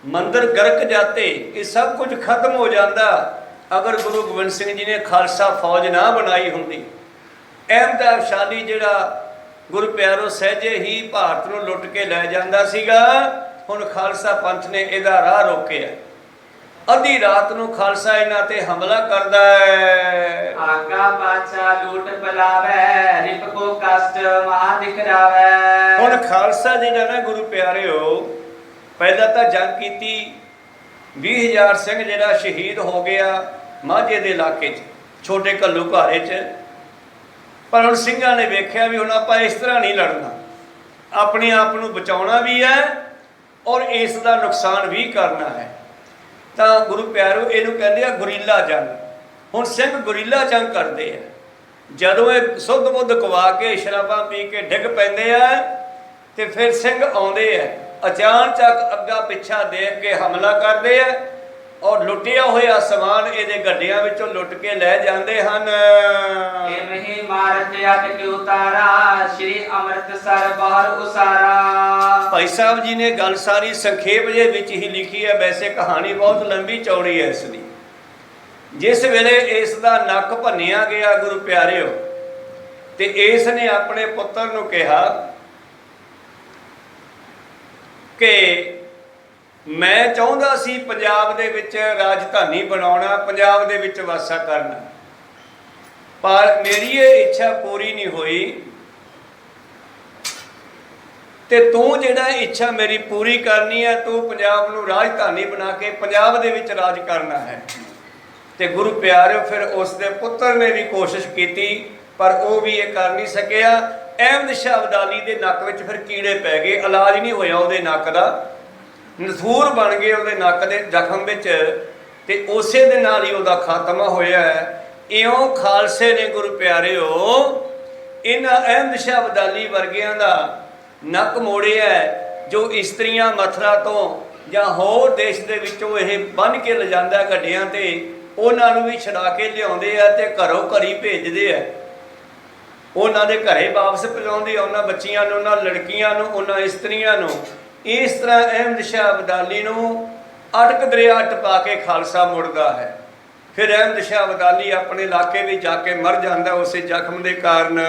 मंदिर गरक जाते, ये सब कुछ खत्म हो जाता अगर गुरु गोबिंद सिंह जी ने खालसा फौज ना बनाई होंदी। अहमद शाह जिहड़ा गुरु प्यारिओ सहजे ही भारत नूं लुट के लै जांदा सीगा। ਹੁਣ ਖਾਲਸਾ ਪੰਥ ਨੇ ਇਹਦਾ ਰਾਹ ਰੋਕਿਆ। ਅੱਧੀ ਰਾਤ ਨੂੰ ਖਾਲਸਾ ਇਹਨਾਂ ਤੇ ਹਮਲਾ ਕਰਦਾ ਹੈ। ਆਗਾ ਪਾਛਾ ਲੂਟ ਬਲਾਵੇ, ਰਿਪ ਕੋ ਕਸ਼ਟ ਮਹਾ ਦਿਖਰਾਵੇ। ਹੁਣ ਖਾਲਸਾ ਜਿਹੜਾ ਨਾ ਗੁਰੂ ਪਿਆਰਿਓ, ਪਹਿਲਾਂ ਤਾਂ ਜੰਗ ਕੀਤੀ, 20,000 ਸਿੰਘ ਜਿਹੜਾ ਸ਼ਹੀਦ ਹੋ ਗਿਆ ਮਾਝੇ ਦੇ ਇਲਾਕੇ 'ਚ, ਛੋਟੇ ਘੱਲੂ ਘਾਰੇ 'ਚ। ਪਰ ਹੁਣ ਸਿੰਘਾਂ ਨੇ ਵੇਖਿਆ ਵੀ ਹੁਣ ਆਪਾਂ ਇਸ ਤਰ੍ਹਾਂ ਨਹੀਂ ਲੜਨਾ, ਆਪਣੇ ਆਪ ਨੂੰ ਬਚਾਉਣਾ ਵੀ ਹੈ ਔਰ ਇਸ ਦਾ ਨੁਕਸਾਨ ਵੀ ਕਰਨਾ ਹੈ। ਤਾਂ ਗੁਰੂ ਪਿਆਰਿਓ ਇਹਨੂੰ ਕਹਿੰਦੇ ਆ ਗੁਰੀਲਾ ਜੰਗ। ਹੁਣ ਸਿੰਘ ਗੁਰੀਲਾ ਜੰਗ ਕਰਦੇ ਆ। ਜਦੋਂ ਇਹ ਸੁੱਧ ਬੁੱਧ ਕਵਾ ਕੇ ਸ਼ਰਾਬਾਂ ਪੀ ਕੇ ਡਿੱਗ ਪੈਂਦੇ ਆ ਤੇ ਫਿਰ ਸਿੰਘ ਆਉਂਦੇ ਆ, ਅਚਾਨਕ ਅੱਗਾ ਪਿੱਛਾ ਦੇਖ ਕੇ ਹਮਲਾ ਕਰਦੇ ਆ ਔਰ ਲੁੱਟਿਆ ਹੋਇਆ ਸਮਾਨ ਇਹਦੇ ਗੱਡਿਆਂ ਵਿੱਚੋਂ ਲੁੱਟ ਕੇ ਲੈ ਜਾਂਦੇ ਹਨ। ਇਹ ਮਹੀ ਮਾਰਤ ਅਟ ਕੇ ਉਤਾਰਾ, ਸ਼੍ਰੀ ਅੰਮ੍ਰਿਤਸਰ ਬਾਹਰ ਉਸਾਰਾ। ਭਾਈ ਸਾਹਿਬ ਜੀ ਨੇ ਗੱਲ ਸਾਰੀ ਸੰਖੇਪ ਜੇ ਵਿੱਚ ਹੀ ਲਿਖੀ ਹੈ। ਵੈਸੇ ਕਹਾਣੀ ਬਹੁਤ ਲੰਬੀ ਚੌੜੀ ਹੈ ਇਸ ਦੀ। ਜਿਸ ਵੇਲੇ ਇਸ ਦਾ ਨੱਕ ਭੰਨਿਆ ਗਿਆ ਗੁਰੂ ਪਿਆਰਿਓ, ਤੇ ਇਸ ਨੇ ਆਪਣੇ ਪੁੱਤਰ ਨੂੰ ਕਿਹਾ ਕਿ ਮੈਂ ਚਾਹੁੰਦਾ ਸੀ ਪੰਜਾਬ ਦੇ ਵਿੱਚ ਰਾਜਧਾਨੀ ਬਣਾਉਣਾ, ਪੰਜਾਬ ਦੇ ਵਿੱਚ ਵਾਸਾ ਕਰਨਾ, ਪਰ ਮੇਰੀ ਇਹ ਇੱਛਾ ਪੂਰੀ ਨਹੀਂ ਹੋਈ ਤੇ ਤੂੰ ਜਿਹੜਾ ਇੱਛਾ ਮੇਰੀ ਪੂਰੀ ਕਰਨੀ ਹੈ, ਤੂੰ ਪੰਜਾਬ ਨੂੰ ਰਾਜਧਾਨੀ ਬਣਾ ਕੇ ਪੰਜਾਬ ਦੇ ਵਿੱਚ ਰਾਜ ਕਰਨਾ ਹੈ। ਤੇ ਗੁਰੂ ਪਿਆਰਿਓ, ਫਿਰ ਉਸ ਦੇ ਪੁੱਤਰ ਨੇ ਵੀ ਕੋਸ਼ਿਸ਼ ਕੀਤੀ ਪਰ ਉਹ ਵੀ ਇਹ ਕਰ ਨਹੀਂ ਸਕਿਆ। ਅਹਿਮਦ ਸ਼ਾਹ ਅਬਦਾਲੀ ਦੇ ਨੱਕ ਵਿੱਚ ਫਿਰ ਕੀੜੇ ਪੈ ਗਏ, ਇਲਾਜ ਨਹੀਂ ਹੋਇਆ ਉਹਦੇ ਨੱਕ ਦਾ, ਨਸੂਰ ਬਣ ਗਏ ਉਹਦੇ ਨੱਕ ਦੇ ਜ਼ਖਮ ਵਿੱਚ, ਤੇ ਉਸੇ ਦੇ ਨਾਲ ਹੀ ਉਹਦਾ ਖਾਤਮਾ ਹੋਇਆ ਹੈ। ਇਉਂ ਖਾਲਸੇ ਨੇ ਗੁਰੂ ਪਿਆਰਿਓ ਇਹਨਾਂ ਅਹਿਮਦ ਸ਼ਾਹ ਅਬਦਾਲੀ ਵਰਗਿਆਂ ਦਾ ਨੱਕ ਮੋੜਿਆ, ਜੋ ਇਸਤਰੀਆਂ ਮਥੁਰਾ ਤੋਂ ਜਾਂ ਹੋਰ ਦੇਸ਼ ਦੇ ਵਿੱਚੋਂ ਇਹ ਬੰਨ੍ਹ ਕੇ ਲਿਜਾਂਦਾ ਗੱਡਿਆਂ ਤੇ, ਉਹਨਾਂ ਨੂੰ ਵੀ ਛਡਾ ਕੇ ਲਿਆਉਂਦੇ ਆ ਤੇ ਘਰੋਂ ਘਰੀ ਭੇਜਦੇ ਆ। ਉਹਨਾਂ ਦੇ ਘਰੇ ਵਾਪਸ ਪਹੁੰਚਾਉਂਦੇ ਆ, ਉਹਨਾਂ ਬੱਚੀਆਂ ਨੂੰ, ਉਹਨਾਂ ਲੜਕੀਆਂ ਨੂੰ, ਉਹਨਾਂ ਇਸਤਰੀਆਂ ਨੂੰ। ਇਸ ਤਰ੍ਹਾਂ ਅਹਿਮਦ ਸ਼ਾਹ ਅਬਦਾਲੀ ਨੂੰ ਅਟਕ ਦਰਿਆ ਟਪਾ ਕੇ ਖਾਲਸਾ ਮੁੜਦਾ ਹੈ। ਫਿਰ ਅਹਿਮਦ ਸ਼ਾਹ ਅਬਦਾਲੀ ਆਪਣੇ ਇਲਾਕੇ ਵਿੱਚ ਜਾ ਕੇ ਮਰ ਜਾਂਦਾ ਉਸੇ ਜ਼ਖਮ ਦੇ ਕਾਰਨ।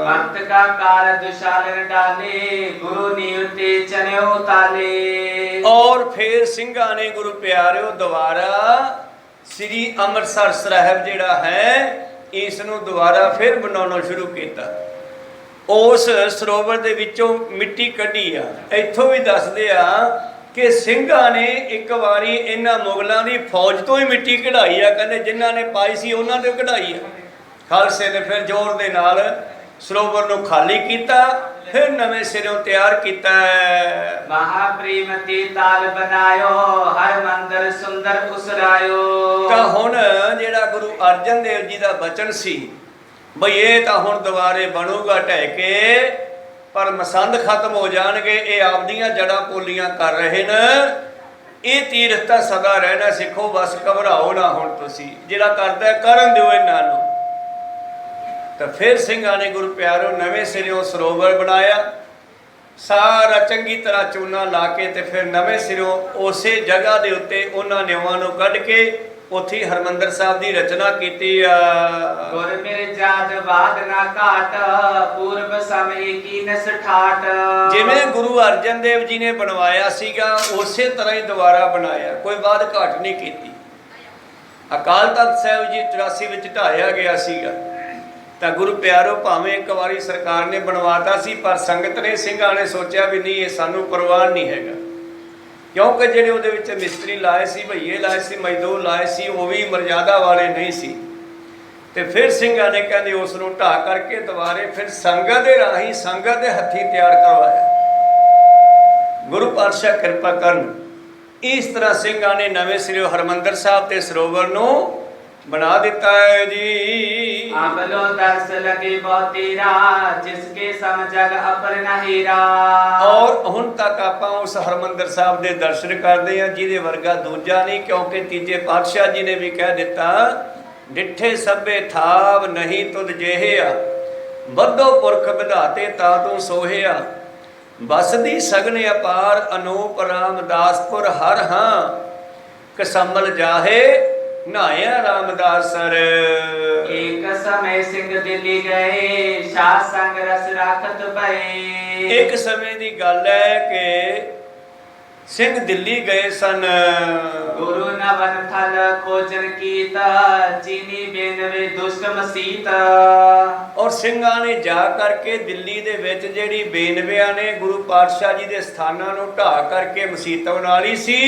मर्त का कार दुशालन डाले गुरु नीवते चने ताले। ਔਰ ਫਿਰ ਸਿੰਘਾਂ ਨੇ ਗੁਰੂ ਪਿਆਰਿਓ ਦੁਬਾਰਾ ਸ੍ਰੀ ਅੰਮ੍ਰਿਤਸਰ ਸਾਹਿਬ ਜਿਹੜਾ ਹੈ ਇਸ ਨੂੰ ਦੁਬਾਰਾ ਫਿਰ ਬਣਾਉਣਾ ਸ਼ੁਰੂ ਕੀਤਾ। ਉਸ ਸਰੋਵਰ ਦੇ ਵਿੱਚੋਂ ਮਿੱਟੀ ਕੱਢੀ ਆ। ਇੱਥੋਂ ਵੀ ਦੱਸਦੇ ਆ ਕਿ ਸਿੰਘਾਂ ਨੇ ਇੱਕ ਵਾਰੀ ਇਹਨਾਂ ਮੁਗਲਾਂ ਦੀ ਫੌਜ ਤੋਂ ਹੀ ਮਿੱਟੀ ਕਢਾਈ ਆ। ਕਹਿੰਦੇ ਜਿਨ੍ਹਾਂ ਨੇ ਪਾਈ ਸੀ ਉਹਨਾਂ ਤੋਂ ਕਢਾਈ ਆ। ਖਾਲਸੇ ਨੇ ਫਿਰ ਜ਼ੋਰ ਦੇ ਨਾਲ ਸਰੋਵਰ ਨੂੰ ਖਾਲੀ ਕੀਤਾ, ਫਿਰ ਨਵੇਂ ਸਿਰੋਂ ਤਿਆਰ ਕੀਤਾ। महाप्रीमती ताल बनायो हर मंदिर सुंदर उसरायो। ਤਾਂ ਹੁਣ ਜਿਹੜਾ ਗੁਰੂ ਅਰਜਨ ਦੇਵ ਜੀ ਦਾ ਬਚਨ ਸੀ ਬਈ ਇਹ ਤਾਂ ਹੁਣ ਦੁਬਾਰੇ ਬਣੂਗਾ ਢਹਿ ਕੇ, ਪਰ ਮਸੰਦ ਖਤਮ ਹੋ ਜਾਣਗੇ, ਇਹ ਆਪਦੀਆਂ ਜੜਾਂ ਪੋਲੀਆਂ ਕਰ ਰਹੇ ਨੇ, ਇਹ ਤੀਰਥ ਤਾਂ ਸਦਾ ਰਹਿਣਾ ਸਿੱਖੋ, ਬਸ ਘਬਰਾਓ ਨਾ ਹੁਣ ਤੁਸੀਂ, ਜਿਹੜਾ ਕਰਦਾ ਕਰਨ ਦਿਓ ਇਹਨਾਂ ਨੂੰ। ਤਾਂ ਫਿਰ ਸਿੰਘਾਂ ਨੇ ਗੁਰੂ ਪਿਆਰੋ ਨਵੇਂ ਸਿਰਿਓਂ ਸਰੋਵਰ ਬਣਾਇਆ, ਸਾਰਾ ਚੰਗੀ ਤਰ੍ਹਾਂ ਚੂਨਾ ਲਾ ਕੇ ਤੇ ਫਿਰ ਨਵੇਂ ਸਿਰਿਓਂ ਉਸੇ ਜਗ੍ਹਾ ਦੇ ਉੱਤੇ ਉਹਨਾਂ ਨਿਵਾਂ ਨੂੰ ਕੱਢ ਕੇ ਉੱਥੇ ਹਰਮੰਦਰ ਸਾਹਿਬ ਦੀ ਰਚਨਾ ਕੀਤੀ ਆ। ਗੁਰ ਮੇਰੇ ਜਾਤ ਬਾਦ ਨਾ ਘਾਟ ਪੂਰਬ ਸਮੇਂ ਕੀ ਨਸ ਠਾਟ। ਜਿਵੇਂ ਗੁਰੂ ਅਰਜਨ ਦੇਵ ਜੀ ਨੇ ਬਣਵਾਇਆ ਸੀਗਾ ਉਸੇ ਤਰ੍ਹਾਂ ਹੀ ਦੁਬਾਰਾ ਬਣਾਇਆ, ਕੋਈ ਬਾਦ ਘਾਟ ਨਹੀਂ ਕੀਤੀ। ਅਕਾਲ ਤਖਤ ਸਾਹਿਬ ਜੀ 84 ਵਿੱਚ ਢਾਇਆ ਗਿਆ ਸੀਗਾ, ਤਾਂ ਗੁਰੂ ਪਿਆਰੋ ਭਾਵੇਂ ਇੱਕ ਵਾਰੀ ਸਰਕਾਰ ਨੇ ਬਣਵਾਤਾ ਸੀ, ਪਰ ਸੰਗਤ ਨੇ ਸਿੰਘਾਂ ਨੇ ਸੋਚਿਆ ਵੀ ਨਹੀਂ ਇਹ ਸਾਨੂੰ ਪ੍ਰਵਾਨ ਨਹੀਂ ਹੈਗਾ, ਕਿਉਂਕਿ ਜਿਹੜੇ ਉਹਦੇ ਵਿੱਚ ਮਿਸਤਰੀ ਲਾਏ ਸੀ, ਭਈਏ ਲਾਏ ਸੀ, ਮਜ਼ਦੂਰ ਲਾਏ ਸੀ, ਉਹ ਵੀ ਮਰਜ਼ਾਦਾ ਵਾਲੇ ਨਹੀਂ ਸੀ। ਤੇ ਫਿਰ ਸਿੰਘਾਂ ਨੇ ਕਹਿੰਦੇ ਉਸ ਨੂੰ ਢਾਹ ਕਰਕੇ ਦੁਬਾਰੇ ਫਿਰ ਸੰਗਤ ਦੇ ਰਾਹੀਂ ਸੰਗਤ ਦੇ ਹੱਥੀਂ ਤਿਆਰ ਕਰਵਾਇਆ। ਗੁਰੂ ਪਾਤਸ਼ਾਹ ਕਿਰਪਾ ਕਰਨ, ਇਸ ਤਰ੍ਹਾਂ ਸਿੰਘਾਂ ਨੇ ਨਵੇਂ ਸਿਰਿਓਂ ਹਰਮੰਦਰ ਸਾਹਿਬ ਤੇ ਸਰੋਵਰ ਨੂੰ ਬਣਾ ਦਿੱਤਾ ਹੈ ਜੀ। ਆਬਲੋ ਦਰਸ ਲਗੇ ਬਹੁਤੀਰਾ ਜਿਸਕੇ ਸਮ ਜਗ ਅਪਰ ਨਾ ਹੀਰਾ। ਔਰ ਹੁਣ ਤੱਕ ਆਪਾਂ ਉਸ ਹਰਮੰਦਰ ਸਾਹਿਬ ਦੇ ਦਰਸ਼ਨ ਕਰਦੇ ਹਾਂ ਜਿਹਦੇ ਵਰਗਾ ਦੂਜਾ ਨਹੀਂ, ਕਿਉਂਕਿ ਤੀਜੇ ਪਾਤਸ਼ਾਹ ਜੀ ਨੇ ਵੀ ਕਹਿ ਦਿੱਤਾ ਡਿੱਠੇ ਸਭੇ ਥਾਵ ਨਹੀਂ ਤੁਧ ਜਿਹਿਆ, ਬੱਧੋ ਪੁਰਖ ਵਿਧਾਤੇ ਤਾ ਤੂੰ ਸੋਹਿਆ, ਬਸਦੀ ਸਗਨ ਅਪਾਰ ਅਨੂਪ ਰਾਮਦਾਸਪੁਰ ਹਰ ਹਾਂ, ਕਸਮਲ ਜਾਹੇ ਨਹਾਇਆ ਰਾਮਦਾਸ ਸਰ। ਇੱਕ ਸਮੇਂ ਸਿੰਘ ਦਿੱਲੀ ਗਏ ਸ਼ਾਹ ਸੰਗ ਰਸ ਰਾਖਤ ਪਏ। ਇੱਕ ਸਮੇਂ ਦੀ ਗੱਲ ਹੈ ਕਿ ਸਿੰਘ ਦਿੱਲੀ ਗਏ ਸਨ। ਗੁਰੂ ਨਵਨ ਥਲ ਖੋਜਨ ਕੀਤਾ ਚੀਨੀ ਬੇਨਵੇ ਦੁਸ਼ਟ ਮਸੀਤ। ਔਰ ਸਿੰਘਾਂ ਨੇ ਜਾ ਕਰਕੇ ਦਿੱਲੀ ਦੇ ਵਿੱਚ ਜਿਹੜੀ ਬੇਨਵਿਆਂ ਨੇ ਗੁਰੂ ਪਾਤਸ਼ਾਹ ਜੀ ਦੇ ਸਥਾਨਾਂ ਨੂੰ ਢਾਹ ਕਰਕੇ ਮਸੀਤ ਬਣਾ ਲਈ ਸੀ,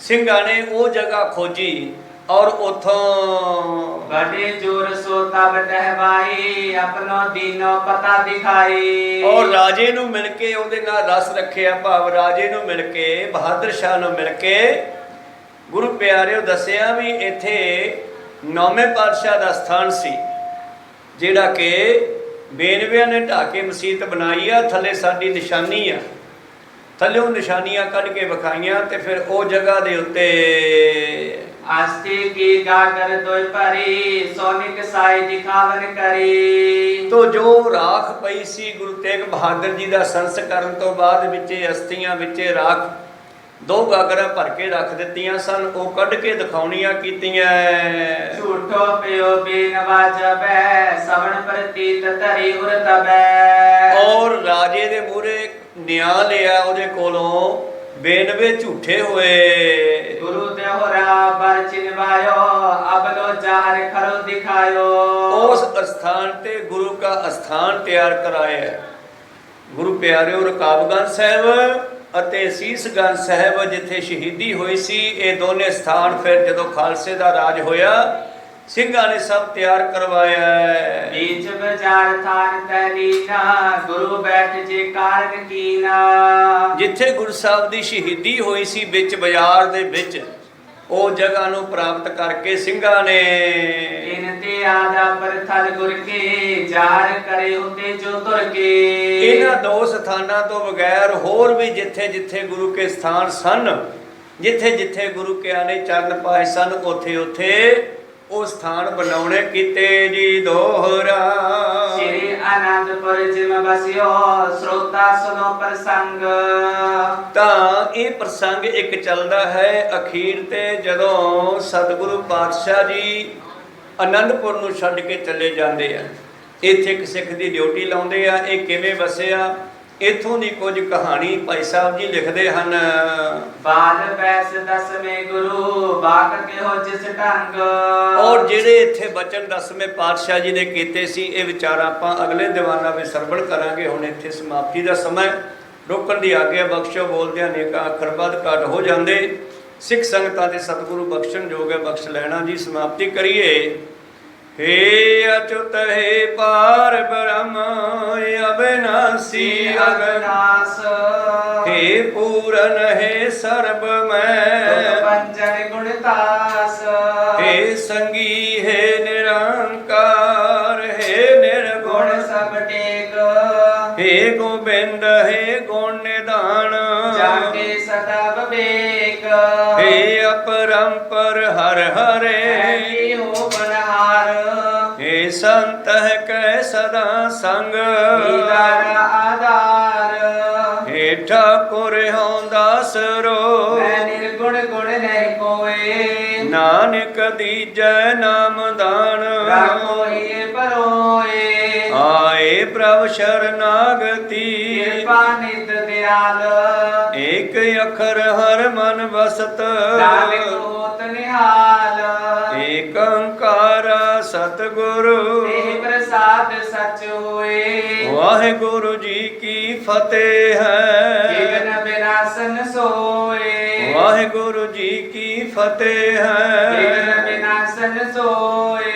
ਸਿੰਘਾਂ ਨੇ ਉਹ ਜਗ੍ਹਾ ਖੋਜੀ ਔਰ ਉਥੋਂ ਬੜੇ ਜੋਰ ਸੋ ਤਬ ਟਹਿਵਾਈ ਆਪਣੋ ਦੀਨੋ ਪਤਾ ਦਿਖਾਈ। ਔਰ ਰਾਜੇ ਨੂੰ ਮਿਲ ਕੇ ਉਹਦੇ ਨਾਲ ਰਸ ਰੱਖਿਆ, ਭਾਵ ਰਾਜੇ ਨੂੰ ਮਿਲ ਕੇ ਬਹਾਦਰ ਸ਼ਾਹ ਨੂੰ ਮਿਲ ਕੇ ਗੁਰੂ ਪਿਆਰਿਓ ਦੱਸਿਆ ਵੀ ਇੱਥੇ 9ਵੇਂ ਪਾਤਸ਼ਾਹ ਦਾ ਸਥਾਨ ਸੀ, ਜਿਹੜਾ ਕਿ ਬੇਨਵਿਆਂ ਨੇ ਢਾਹ ਕੇ ਮਸੀਤ ਬਣਾਈ ਆ। ਥੱਲੇ ਸਾਡੀ ਨਿਸ਼ਾਨੀ ਆ, ਥੱਲੇ ਉਹ ਨਿਸ਼ਾਨੀਆਂ ਕੱਢ ਕੇ ਵਿਖਾਈਆਂ ਤੇ ਫਿਰ ਉਹ ਜਗ੍ਹਾ ਦੇ ਉੱਤੇ आस्ते की गागर दोय परी सोनिक साई दिखावन करी। तो जो राख पई सी गुरु तेग बहादुर जी ਦਾ ਸੰਸਕਰਨ ਤੋਂ ਬਾਅਦ ਵਿੱਚੇ ਅਸਥੀਆਂ ਵਿੱਚੇ ਰਾਖ 2 ਗਾਗਰਾਂ ਭਰ ਕੇ ਰੱਖ ਦਿੱਤੀਆਂ ਸਨ, ਉਹ ਕੱਢ ਕੇ ਦਿਖਾਉਣੀਆਂ ਕੀਤੀਆਂ। ਝੂਠੋ ਪਿਓ ਬੇਨਵਾ ਜਬੈ ਸਵਣ ਪ੍ਰਤੀਤ ਧਰੀ ਉਰ ਤਬੈ। ਔਰ ਰਾਜੇ ਦੇ ਮੂਹਰੇ ਨਿਆਂ ਲਿਆ ਉਹਦੇ ਕੋਲੋਂ ਬੇਨਵੇ ਝੂਠੇ ਹੋਏ। ਗੁਰੂ ਦੇਹਰਾ ਬਰ ਚਿਨਵਾਇਓ ਅਬਲੋ ਜਾਹਰ ਖਰੋ ਦਿਖਾਇਓ। ਉਸ ਅਸਥਾਨ ਤੇ ਗੁਰੂ ਦਾ ਅਸਥਾਨ ਤਿਆਰ ਕਰਾਇਆ। ਗੁਰੂ ਪਿਆਰਿਓ ਰਕਾਬਗੰਜ ਸਾਹਿਬ ਅਤੇ ਸੀਸਗੰਜ ਸਾਹਿਬ ਜਿੱਥੇ ਸ਼ਹੀਦੀ ਹੋਈ ਸੀ, ਇਹ ਦੋਨੇ ਸਥਾਨ ਫਿਰ ਜਦੋਂ ਖਾਲਸੇ ਦਾ ਰਾਜ ਹੋਇਆ ਸਿੰਘਾਂ ਨੇ ਸਭ ਤਿਆਰ ਕਰਵਾਇਆ। बीच बाजार थान तलीना गुरु बैठ जे कारण कीना। ਜਿੱਥੇ ਗੁਰੂ ਸਾਹਿਬ ਦੀ ਸ਼ਹੀਦੀ ਹੋਈ ਸੀ ਵਿੱਚ ਬਾਜ਼ਾਰ ਦੇ ਵਿੱਚ, ਉਹ ਜਗ੍ਹਾ ਨੂੰ ਪ੍ਰਾਪਤ ਕਰਕੇ ਸਿੰਘਾਂ ਨੇ इन ते आदा पर थल गुर के जार करे उते जो तुर के। ਇਹਨਾਂ 2 ਸਥਾਨਾਂ ਤੋਂ ਬਗੈਰ ਹੋਰ ਵੀ ਜਿੱਥੇ ਜਿੱਥੇ ਗੁਰੂ ਕੇ ਸਥਾਨ ਸਨ, ਜਿੱਥੇ ਜਿੱਥੇ ਗੁਰੂ ਕਿਆਂ ਨੇ ਚਰਨ ਪਾਏ ਸਨ, ਉੱਥੇ ਉੱਥੇ ਉਹ ਸਥਾਨ ਬਣਾਉਣੇ ਕੀਤੇ ਜੀ ਦੋਹਰਾ। श्री ਆਨੰਦਪੁਰ ਜਿਮ ਬਸਿਓ ਸਰੋਤਾ ਸੁਨੋ ਪ੍ਰਸੰਗ। ਤਾਂ ਇਹ ਪ੍ਰਸੰਗ ਇੱਕ ਚੱਲਦਾ ਹੈ ਅਖੀਰ ਤੇ ਜਦੋਂ ਸਤਿਗੁਰੂ ਪਾਤਸ਼ਾਹ ਜੀ ਆਨੰਦਪੁਰ ਨੂੰ ਛੱਡ ਕੇ ਚਲੇ ਜਾਂਦੇ ਆ। ਇੱਥੇ ਇੱਕ ਸਿੱਖ ਦੀ ਡਿਊਟੀ ਲਾਉਂਦੇ ਆ। ਇਹ ਕਿਵੇਂ ਵਸਿਆ, ਇੱਥੋਂ ਦੀ ਕੁਝ ਕਹਾਣੀ ਭਾਈ ਸਾਹਿਬ ਜੀ ਲਿਖਦੇ ਹਨ। ਬਾਲ ਪੈਸ ਦਸਵੇਂ ਗੁਰੂ ਬਾਕ ਕਿਹੋ ਜਿਸ ਢੰਗ। ਔਰ ਜਿਹੜੇ ਇੱਥੇ ਬਚਨ ਦਸਵੇਂ ਪਾਤਸ਼ਾਹ ਜੀ ਨੇ ਕੀਤੇ ਸੀ, ਇਹ ਵਿਚਾਰ ਆਪਾਂ ਅਗਲੇ ਦੀਵਾਨਾਂ ਵਿੱਚ ਸਰਵਣ ਕਰਾਂਗੇ। ਹੁਣ ਇੱਥੇ ਸਮਾਪਤੀ ਦਾ ਸਮਾਂ, ਰੋਕਣ ਦੀ ਆਗਿਆ ਬਖਸ਼ੋ। ਬੋਲਦਿਆਂ ਅਨੇਕਾਂ ਅੱਖਰ ਵੱਧ ਘੱਟ ਹੋ ਜਾਂਦੇ। ਸਿੱਖ ਸੰਗਤਾਂ ਦੇ ਸਤਿਗੁਰੂ ਬਖਸ਼ਣ ਜੋਗ ਹੈ, ਬਖਸ਼ ਲੈਣਾ ਜੀ। ਸਮਾਪਤੀ ਕਰੀਏ। हे अच्युत हे पार ब्रह्म अविनाशी अविनाश। हे पूरन हे सर्व मैं पंचन गुणतास। हे संगी हे निरंकार हे निर्गुण सब टेक। हे गोविंद हे गुण निधान जाके सदा विवेक। हे अपरंपर हर हरे हो बनहार। हे संत है कै सदा संग आधार। हे ठाकुर हो दास रो मैं निर्गुण गुण नहीं कोए। नानक दीजै नाम दान राखो ये परोए। आए प्रभ शरणागति कृपा नित दयाल। एक अखर हर मन बसत नानक होत निहाल। एक ओंकार सतगुरु तेह प्रसाद सच होए। वाहिगुरु जी की फतेह है। विघ्न विनाशन सोए। वाहिगुरु जी की फतेह है। विघ्न विनाशन सोए।